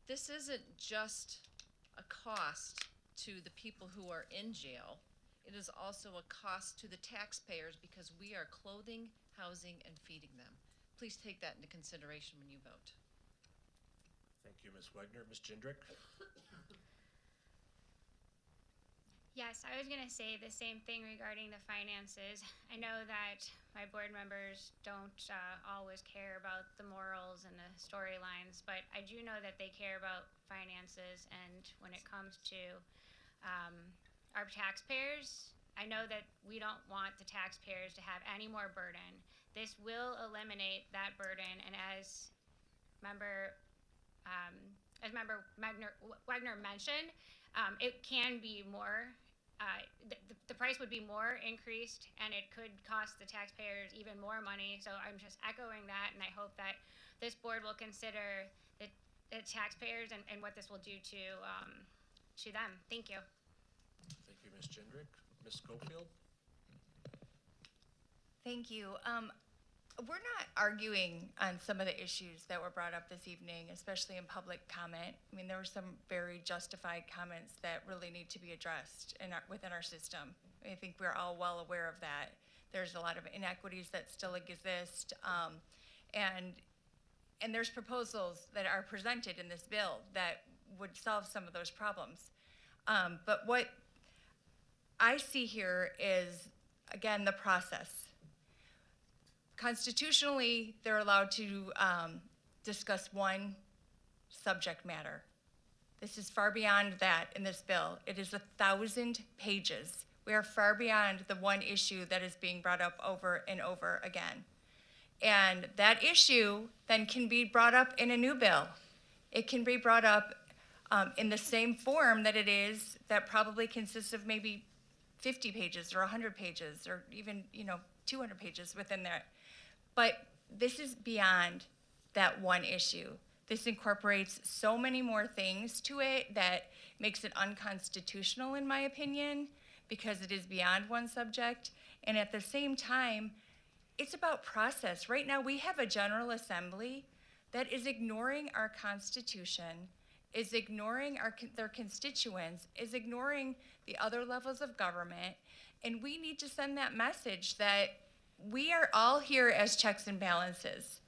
F: this isn't just a cost to the people who are in jail. It is also a cost to the taxpayers because we are clothing, housing, and feeding them. Please take that into consideration when you vote.
A: Thank you, Ms. Wegner. Ms. Jindrak?
H: Yes, I was going to say the same thing regarding the finances. I know that my board members don't always care about the morals and the storylines, but I do know that they care about finances, and when it comes to our taxpayers, I know that we don't want the taxpayers to have any more burden. This will eliminate that burden, and as Member Wegner mentioned, it can be more. The price would be more increased, and it could cost the taxpayers even more money. So I'm just echoing that, and I hope that this board will consider the taxpayers and what this will do to them. Thank you.
A: Thank you, Ms. Jindrak. Ms. Schofield?
F: Thank you. We're not arguing on some of the issues that were brought up this evening, especially in public comment. I mean, there were some very justified comments that really need to be addressed within our system. I think we're all well aware of that. There's a lot of inequities that still exist, and there's proposals that are presented in this bill that would solve some of those problems. But what I see here is, again, the process. Constitutionally, they're allowed to discuss one subject matter. This is far beyond that in this bill. It is 1,000 pages. We are far beyond the one issue that is being brought up over and over again. And that issue then can be brought up in a new bill. It can be brought up in the same form that it is, that probably consists of maybe 50 pages or 100 pages or even 200 pages within that. But this is beyond that one issue. This incorporates so many more things to it that makes it unconstitutional, in my opinion, because it is beyond one subject. And at the same time, it's about process. Right now, we have a General Assembly that is ignoring our Constitution is ignoring their constituents, is ignoring the other levels of government, and we need to send that message that we are all here as checks and balances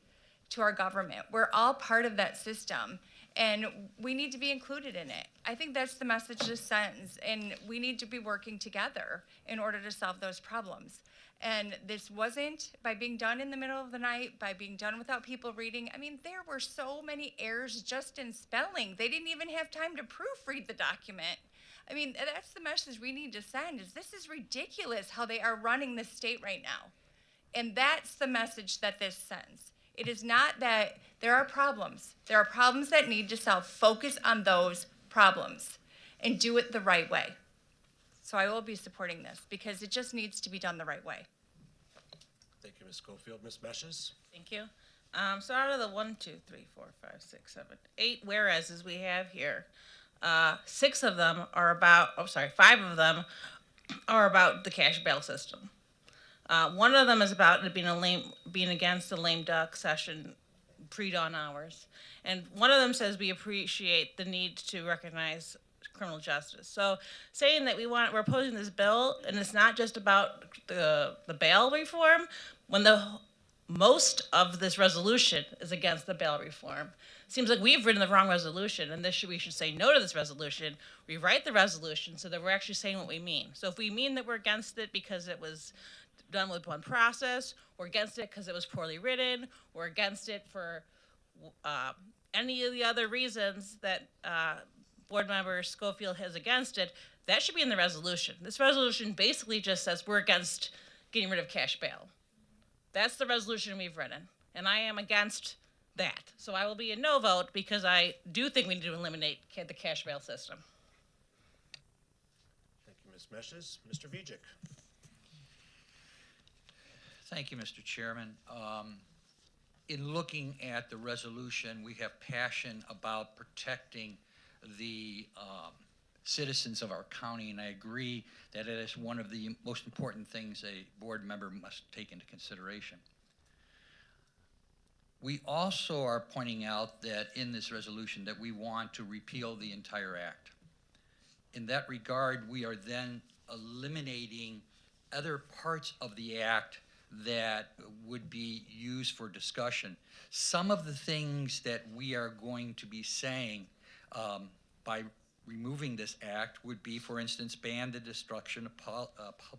F: to our government. We're all part of that system, and we need to be included in it. I think that's the message this sends, and we need to be working together in order to solve those problems. And this wasn't by being done in the middle of the night, by being done without people reading. I mean, there were so many errors just in spelling. They didn't even have time to proofread the document. I mean, that's the message we need to send, is this is ridiculous how they are running the state right now. And that's the message that this sends. It is not that there are problems. There are problems that need to solve. Focus on those problems and do it the right way. So I will be supporting this because it just needs to be done the right way.
A: Thank you, Ms. Schofield. Ms. Meshes?
P: Thank you. So out of the 8 whereases we have here, 5 of them are about the cash bail system. One of them is about it being against the lame duck session pre-dawn hours. And one of them says we appreciate the need to recognize criminal justice. So saying that we're opposing this bill, and it's not just about the bail reform, when most of this resolution is against the bail reform. Seems like we've written the wrong resolution, and we should say no to this resolution, rewrite the resolution so that we're actually saying what we mean. So if we mean that we're against it because it was done with one process, we're against it because it was poorly written, we're against it for any of the other reasons that Board Member Schofield has against it, that should be in the resolution. This resolution basically just says we're against getting rid of cash bail. That's the resolution we've written, and I am against that. So I will be a no vote because I do think we need to eliminate the cash bail system.
A: Thank you, Ms. Meshes. Mr. Vijik?
Q: Thank you, Mr. Chairman. In looking at the resolution, we have passion about protecting the citizens of our county, and I agree that it is one of the most important things a board member must take into consideration. We also are pointing out that in this resolution that we want to repeal the entire act. In that regard, we are then eliminating other parts of the act that would be used for discussion. Some of the things that we are going to be saying by removing this act would be, for instance, ban the destruction of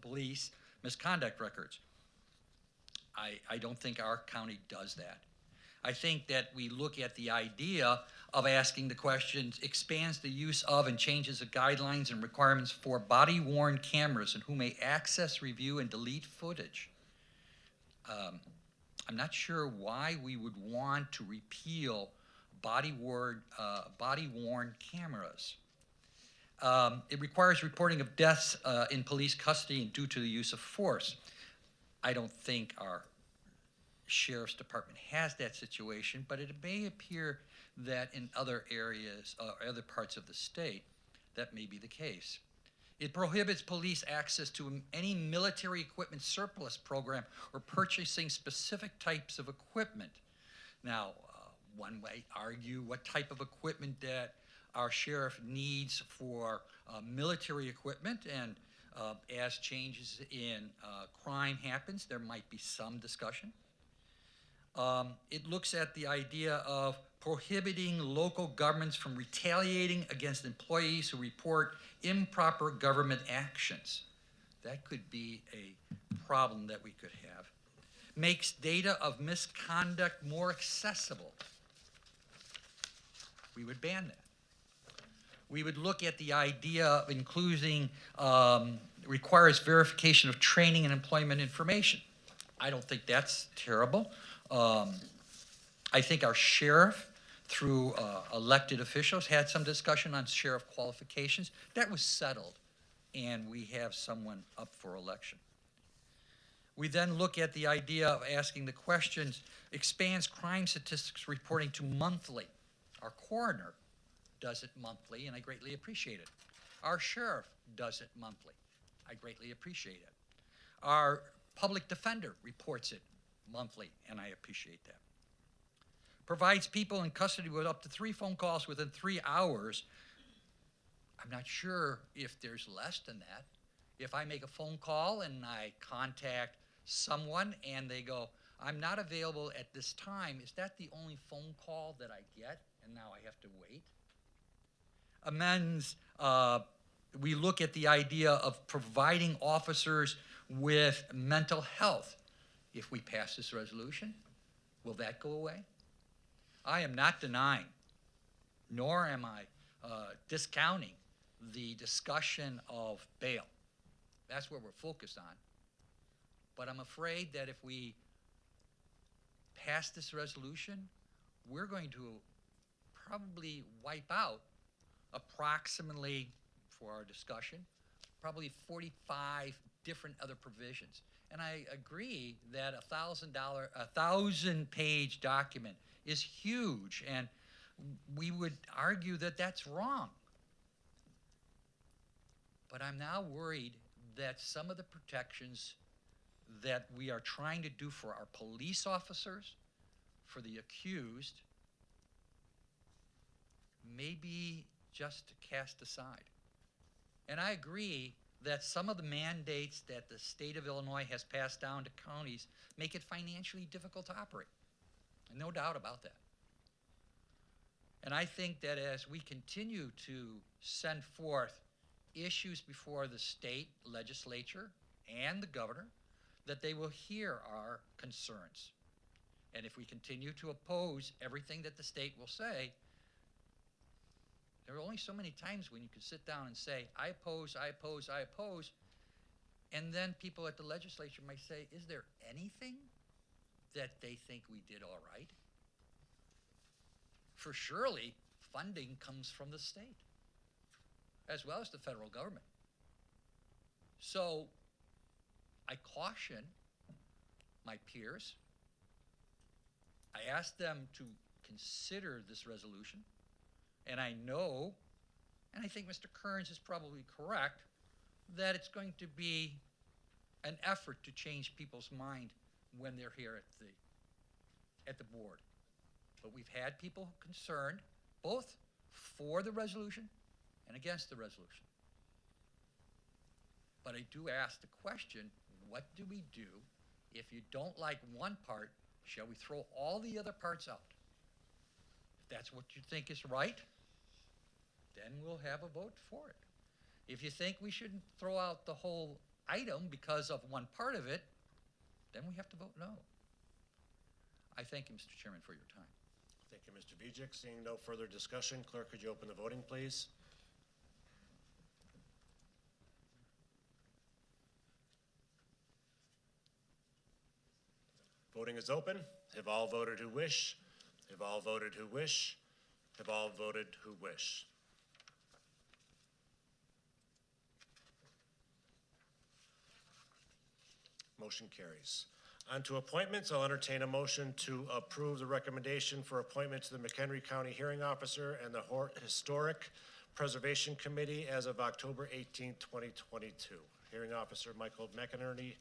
Q: police misconduct records. I don't think our county does that. I think that we look at the idea of asking the questions, expands the use of and changes the guidelines and requirements for body-worn cameras and who may access, review, and delete footage. I'm not sure why we would want to repeal body-worn cameras. It requires reporting of deaths in police custody and due to the use of force. I don't think our Sheriff's Department has that situation, but it may appear that in other areas or other parts of the state, that may be the case. It prohibits police access to any military equipment surplus program or purchasing specific types of equipment. Now, one may argue what type of equipment that our sheriff needs for military equipment, and as changes in crime happens, there might be some discussion. It looks at the idea of prohibiting local governments from retaliating against employees who report improper government actions. That could be a problem that we could have. Makes data of misconduct more accessible. We would ban that. We would look at the idea of including, requires verification of training and employment information. I don't think that's terrible. I think our sheriff, through elected officials, had some discussion on sheriff qualifications. That was settled, and we have someone up for election. We then look at the idea of asking the questions, expands crime statistics reporting to monthly. Our coroner does it monthly, and I greatly appreciate it. Our sheriff does it monthly. I greatly appreciate it. Our public defender reports it monthly, and I appreciate that.
P: provides people in custody with up to 3 phone calls within 3 hours. I'm not sure if there's less than that. If I make a phone call and I contact someone and they go, I'm not available at this time, is that the only phone call that I get and now I have to wait? Amends, we look at the idea of providing officers with mental health. If we pass this resolution, will that go away? I am not denying, nor am I discounting the discussion of bail. That's where we're focused on. But I'm afraid that if we pass this resolution, we're going to probably wipe out approximately, for our discussion, probably 45 different other provisions. And I agree that a 1,000-page document is huge, and we would argue that that's wrong. But I'm now worried that some of the protections that we are trying to do for our police officers, for the accused, may be just cast aside. And I agree that some of the mandates that the state of Illinois has passed down to counties make it financially difficult to operate. No doubt about that. And I think that as we continue to send forth issues before the state legislature and the governor, that they will hear our concerns. And if we continue to oppose everything that the state will say, there are only so many times when you can sit down and say, I oppose, I oppose, I oppose, and then people at the legislature might say, is there anything that they think we did all right? For surely, funding comes from the state, as well as the federal government. So, I caution my peers. I ask them to consider this resolution. And I know, and I think Mr. Kearns is probably correct, that it's going to be an effort to change people's mind when they're here at the board. But we've had people concerned, both for the resolution and against the resolution. But I do ask the question, what do we do if you don't like one part? Shall we throw all the other parts out? If that's what you think is right, then we'll have a vote for it. If you think we shouldn't throw out the whole item because of one part of it, then we have to vote no. I thank you, Mr. Chairman, for your time.
A: Thank you, Mr. Vijek. Seeing no further discussion, clerk, could you open the voting, please? Voting is open. Have all voted who wish? Have all voted who wish? Have all voted who wish? Motion carries. On to appointments. I'll entertain a motion to approve the recommendation for appointment to the McHenry County Hearing Officer and the Historic Preservation Committee as of October 18, 2022. Hearing Officer Michael McHenry,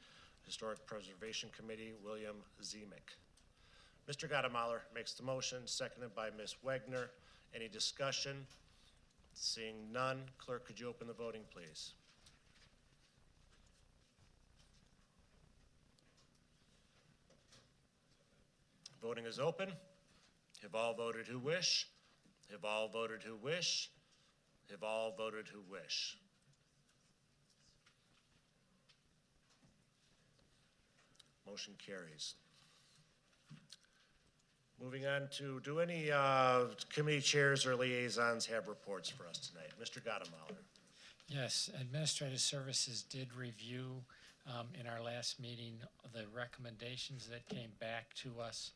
A: Historic Preservation Committee William Zemek. Mr. Gottemoller makes the motion, seconded by Ms. Wagner. Any discussion? Seeing none, clerk, could you open the voting, please? Voting is open. Have all voted who wish? Have all voted who wish? Have all voted who wish? Motion carries. Moving on to, do any committee chairs or liaisons have reports for us tonight? Mr. Gottemoller.
G: Yes, Administrative Services did review in our last meeting the recommendations that came back to us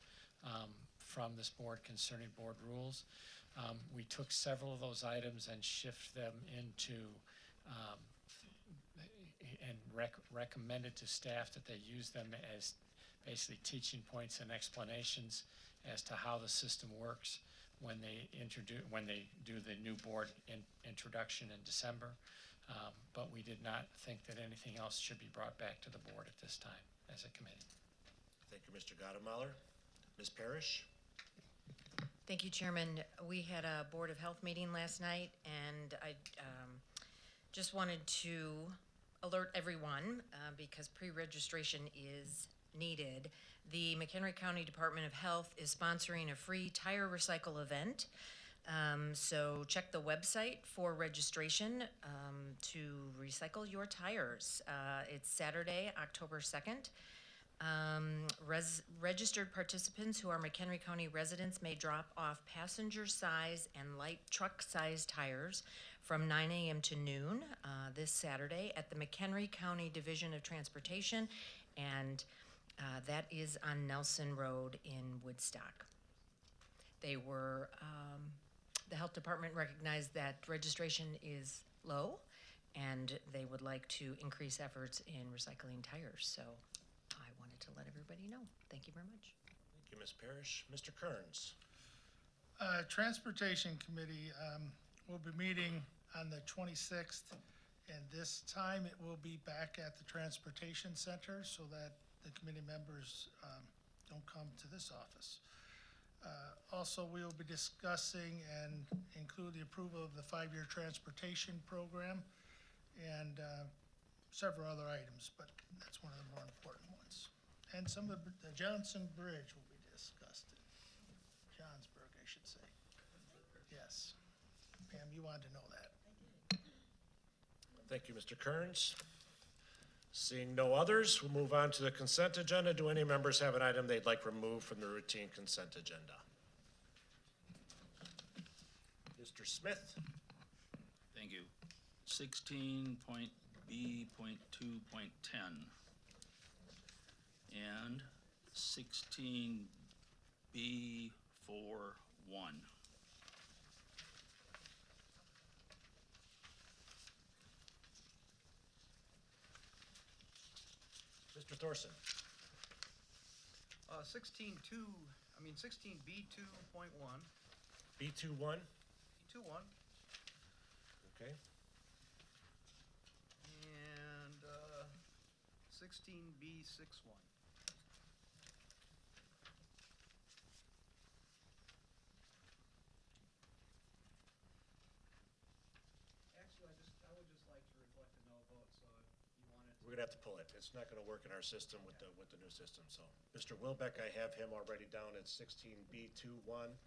G: from this board concerning board rules. We took several of those items and shifted them into and recommended to staff that they use them as basically teaching points and explanations as to how the system works when they do the new board introduction in December. But we did not think that anything else should be brought back to the board at this time as a committee.
A: Thank you, Mr. Gottemoller. Ms. Parrish?
S: Thank you, Chairman. We had a Board of Health meeting last night, and I just wanted to alert everyone, because pre-registration is needed. The McHenry County Department of Health is sponsoring a free tire recycle event. So check the website for registration to recycle your tires. It's Saturday, October 2nd. Registered participants who are McHenry County residents may drop off passenger size and light truck size tires from 9 a.m. to noon this Saturday at the McHenry County Division of Transportation, and that is on Nelson Road in Woodstock. They were, the health department recognized that registration is low, and they would like to increase efforts in recycling tires. So I wanted to let everybody know. Thank you very much.
A: Thank you, Ms. Parrish. Mr. Kearns.
P: Transportation Committee will be meeting on the 26th, and this time it will be back at the Transportation Center so that the committee members don't come to this office. Also, we will be discussing and include the approval of the 5-year transportation program and several other items, but that's one of the more important ones. And some of the Johnson Bridge will be discussed. Johnsburg, I should say. Yes. Pam, you wanted to know that.
A: Thank you, Mr. Kearns. Seeing no others, we'll move on to the consent agenda. Do any members have an item they'd like removed from the routine consent agenda? Mr. Smith.
F: Thank you. 16.B.2.10 and 16B.4.1.
A: Mr. Thorson.
D: 16B2.1.
A: B21.
D: B21.
A: Okay.
D: And 16B61. Actually, I would just like to reflect a no vote, so if you wanted to.
A: We're gonna have to pull it. It's not gonna work in our system with the new system, so. Mr. Wilbeck, I have him already down at 16B21,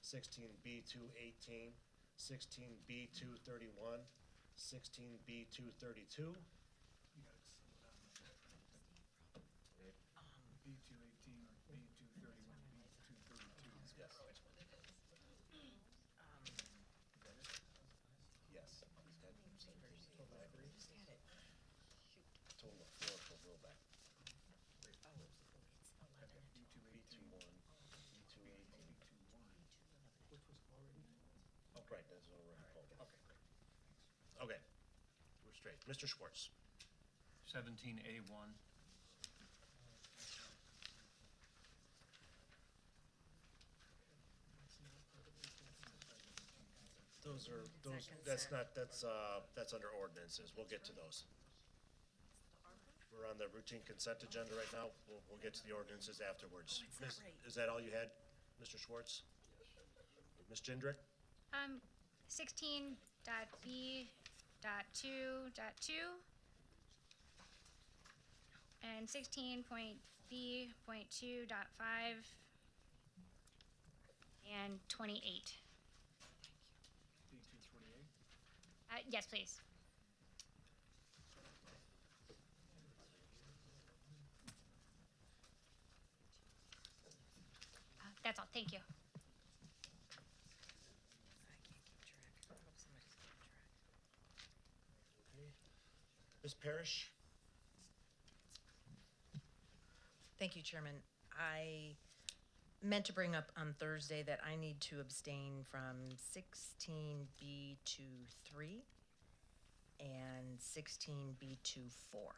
A: 16B218, 16B231, 16B232.
D: B218, B231, B232.
A: Yes. Yes. Total of 4 for Wilbeck. B21, B218.
D: Which was already.
A: Oh, right, that's already pulled. Okay, great. Okay, we're straight. Mr. Schwartz.
I: 17A1. That's under ordinances. We'll get to those. We're on the routine consent agenda right now. We'll get to the ordinances afterwards. Is that all you had, Mr. Schwartz? Ms. Jindrak?
H: 16.B.2.2 and 16.B.2.5 and 28.
D: B228.
H: Yes, please. That's all. Thank you.
A: Ms. Parrish?
S: Thank you, Chairman. I meant to bring up on Thursday that I need to abstain from 16B23 and 16B24.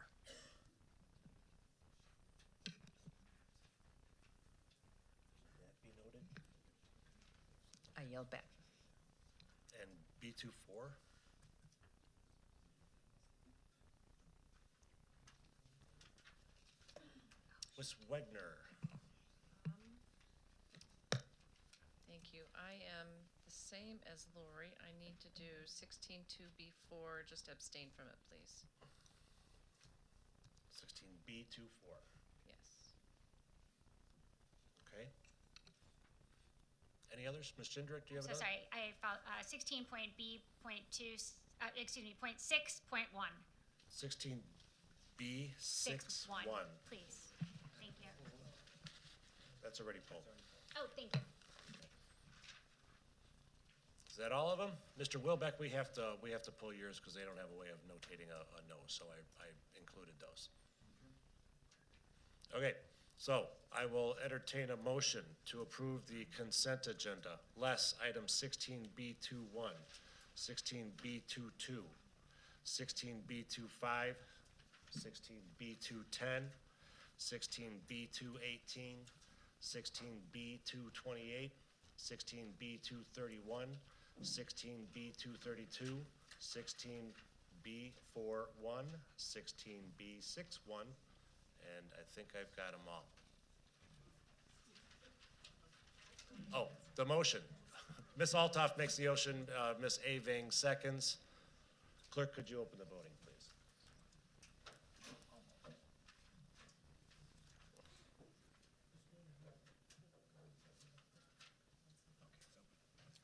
A: That be noted.
S: I yelled back.
A: And B24? Ms. Wegner?
Q: Thank
S: you. I am the same as Lori. I need to do 16-2B4, just abstain from it, please.
A: 16B24,
S: Yes.
A: okay? Any others? Ms. Jindrak, do you have
H: So
A: another?
H: sorry, I found 16.B.2, excuse me, point 6.1.
A: 16B61.
H: Please. Thank you.
A: That's already pulled.
H: Oh, thank you.
A: Is that all of them? Mr. Wilbeck, we have to pull yours because they don't have a way of notating a no, so I included those. Okay, so I will entertain a motion to approve the consent agenda, less item 16B21, 16B22, 16B25, 16B210, 16B218, 16B228, 16B231, 16B232, 16B41, 16B61, and I think I've got them all. Oh, the motion. Ms. Altoff makes the motion, Ms. Aving seconds. Clerk, could you open the voting, please?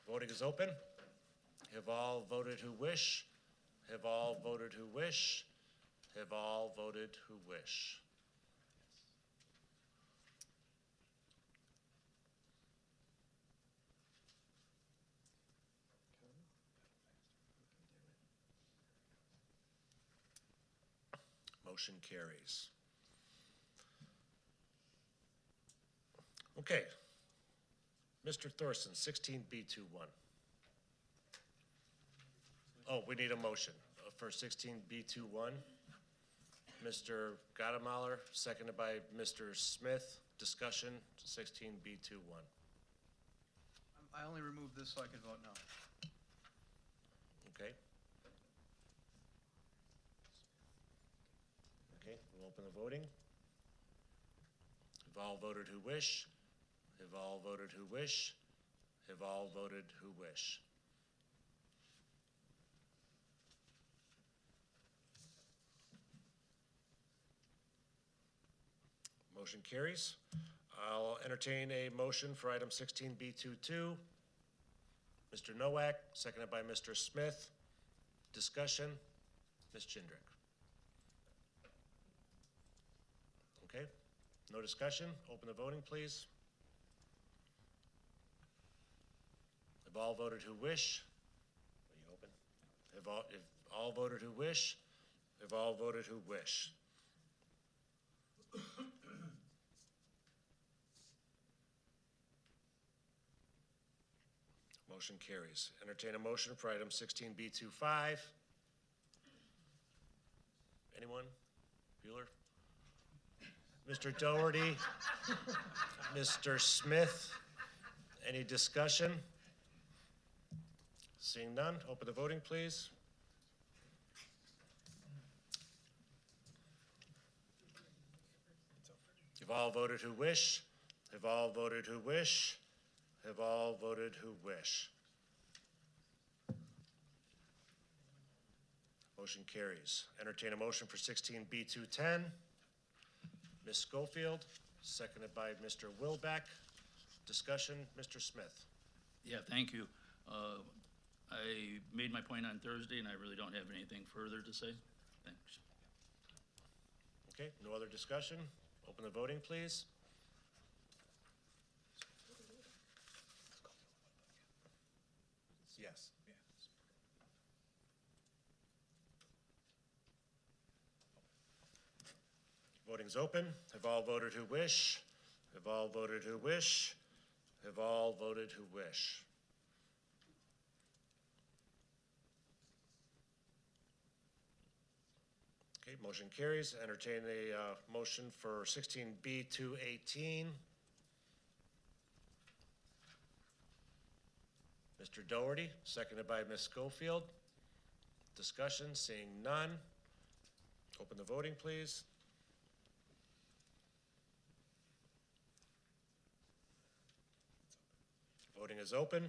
A: Voting is open. Have all voted who wish? Have all voted who wish? Have all voted who wish? Motion carries. Okay. Mr. Thorson, 16B21. Oh, we need a motion for 16B21. Mr. Gottemoller, seconded by Mr. Smith. Discussion, 16B21.
F: I only removed this so I could vote no.
A: Okay. Okay, we'll open the voting. Have all voted who wish? Have all voted who wish? Have all voted who wish? Motion carries. I'll entertain a motion for item 16B22. Mr. Nowak, seconded by Mr. Smith. Discussion, Ms. Jindrak. Okay, no discussion. Open the voting, please. Have all voted who wish? Are you open? Have all voted who wish? Have all voted who wish? Motion carries. Entertain a motion for item 16B25. Anyone? Bueller? Mr. Doherty? Mr. Smith? Any discussion? Seeing none, open the voting, please. Have all voted who wish? Have all voted who wish? Have all voted who wish? Motion carries. Entertain a motion for 16B210. Ms. Schofield, seconded by Mr. Wilbeck. Discussion, Mr. Smith.
P: Yeah, thank you. I made my point on Thursday, and I really don't have anything further to say. Thanks.
A: Okay, no other discussion? Open the voting, please. Yes. Voting's open. Have all voted who wish? Have all voted who wish? Have all voted who wish? Okay, motion carries. Entertain a motion for 16B218. Mr. Doherty, seconded by Ms. Schofield. Discussion, seeing none. Open the voting, please. Voting is open.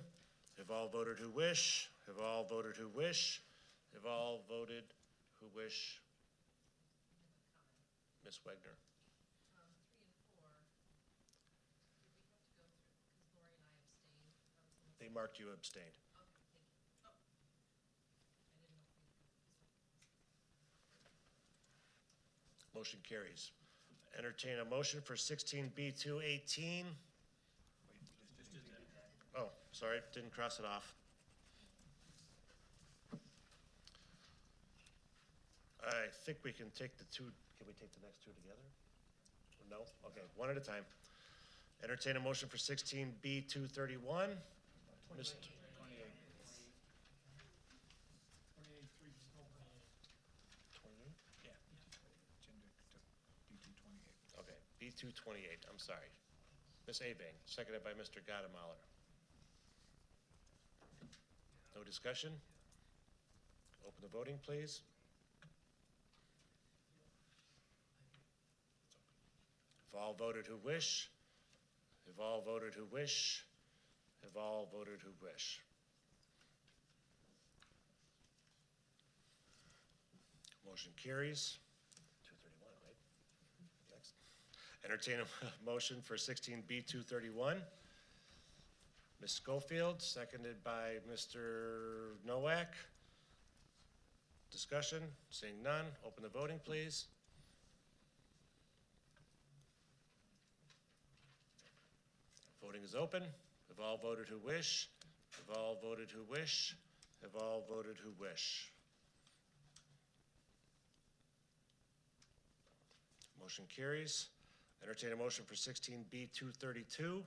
A: Have all voted who wish? Have all voted who wish? Have all voted who wish? Ms. Wagner. They marked you abstained. Motion carries. Entertain a motion for 16B218. Oh, sorry, didn't cross it off. I think we can take the two, can we take the next two together? No? Okay, one at a time. Entertain a motion for 16B231. Mr. 28? Okay, B228, I'm sorry. Ms. Abing, seconded by Mr. Gottemoller. No discussion? Open the voting, please. Have all voted who wish? Have all voted who wish? Have all voted who wish? Motion carries. 231, right? Next. Entertain a motion for 16B231. Ms. Schofield, seconded by Mr. Nowak. Discussion, seeing none, open the voting, please. Voting is open. Have all voted who wish? Have all voted who wish? Have all voted who wish? Motion carries. Entertain a motion for 16B232.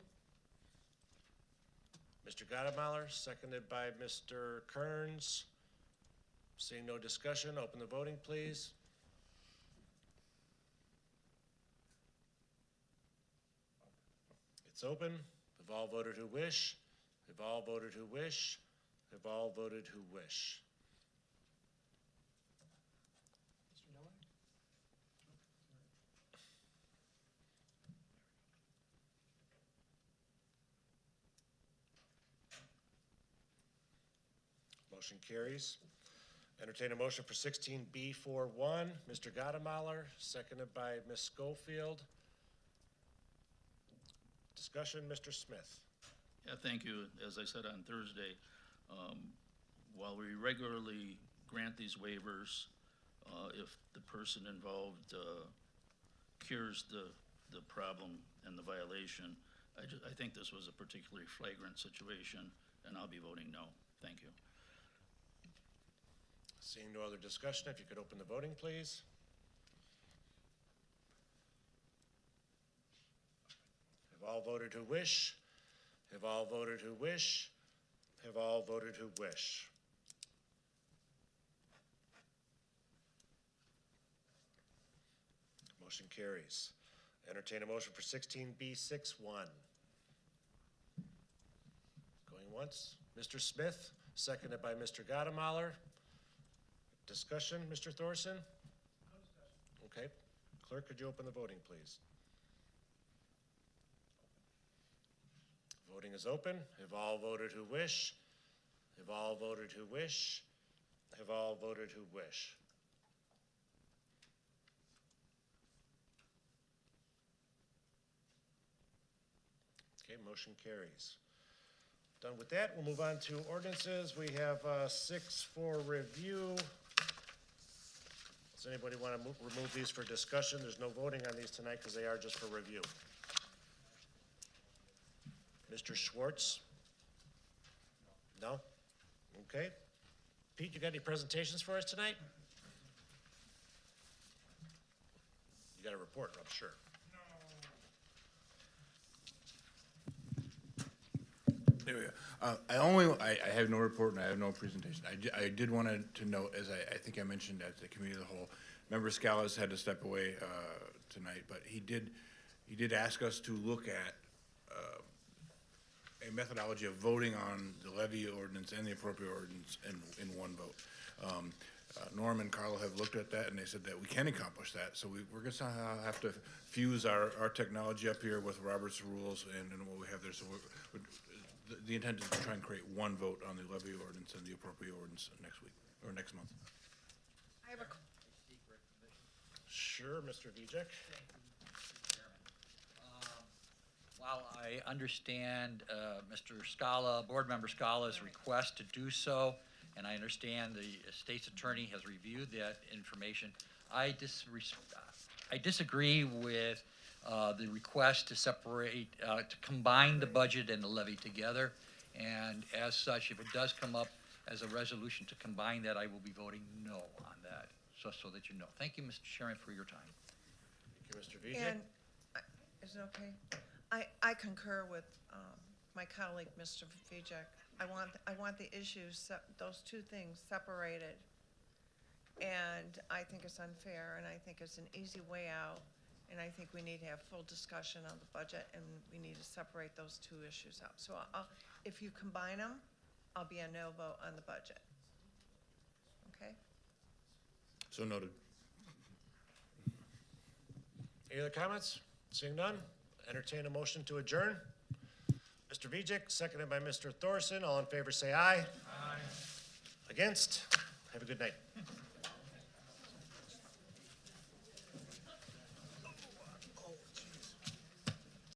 A: Mr. Gottemoller, seconded by Mr. Kearns. Seeing no discussion, open the voting, please. It's open. Have all voted who wish? Have all voted who wish? Have all voted who wish? Motion carries. Entertain a motion for 16B41. Mr. Gottemoller, seconded by Ms. Schofield. Discussion, Mr. Smith.
F: Yeah, thank you. As I said on Thursday, while we regularly grant these waivers, if the person involved cures the problem and the violation, I think this was a particularly flagrant situation, and I'll be voting no. Thank you.
A: Seeing no other discussion, if you could open the voting, please. Have all voted who wish? Have all voted who wish? Have all voted who wish? Motion carries. Entertain a motion for 16B61. Going once. Mr. Smith, seconded by Mr. Gottemoller. Discussion, Mr. Thorson? No discussion. Okay. Clerk, could you open the voting, please? Voting is open. Have all voted who wish? Have all voted who wish? Have all voted who wish? Okay, motion carries. Done with that, we'll move on to ordinances. We have 6 for review. Does anybody want to remove these for discussion? There's no voting on these tonight because they are just for review. Mr. Schwartz? No? Okay. Pete, you got any presentations for us tonight? You got a report, I'm sure.
P: There we go. I have no report and I have no presentation. I did want to note, as I think I mentioned at the committee of the whole, Member Scalise had to step away tonight, but he did ask us to look at a methodology of voting on the levy ordinance and the appropriate ordinance in one vote. Norm and Carl have looked at that and they said that we can accomplish that. So we're going to have to fuse our technology up here with Robert's rules and what we have there. So
B: the intent is to try and create one vote on the levy ordinance and the appropriate ordinance next week, or next month.
J: I have a,
A: Sure, Mr. Vijek.
F: While I understand Mr. Scala, Board Member Scala's request to do so, and I understand the state's attorney has reviewed that information, I disagree with the request to separate, to combine the budget and the levy together. And as such, if it does come up as a resolution to combine that, I will be voting no on that, just so that you know. Thank you, Mr. Chairman, for your time.
A: Thank you, Mr. Vijek.
P: And, is it okay? I concur with my colleague, Mr. Vijek. I want the issues, those two things separated. And I think it's unfair, and I think it's an easy way out. And I think we need to have full discussion on the budget, and we need to separate those two issues out. So if you combine them, I'll be a no vote on the budget. Okay?
B: So noted.
A: Any other comments? Seeing none, entertain a motion to adjourn. Mr. Vijek, seconded by Mr. Thorson. All in favor say aye. Aye. Against? Have a good night.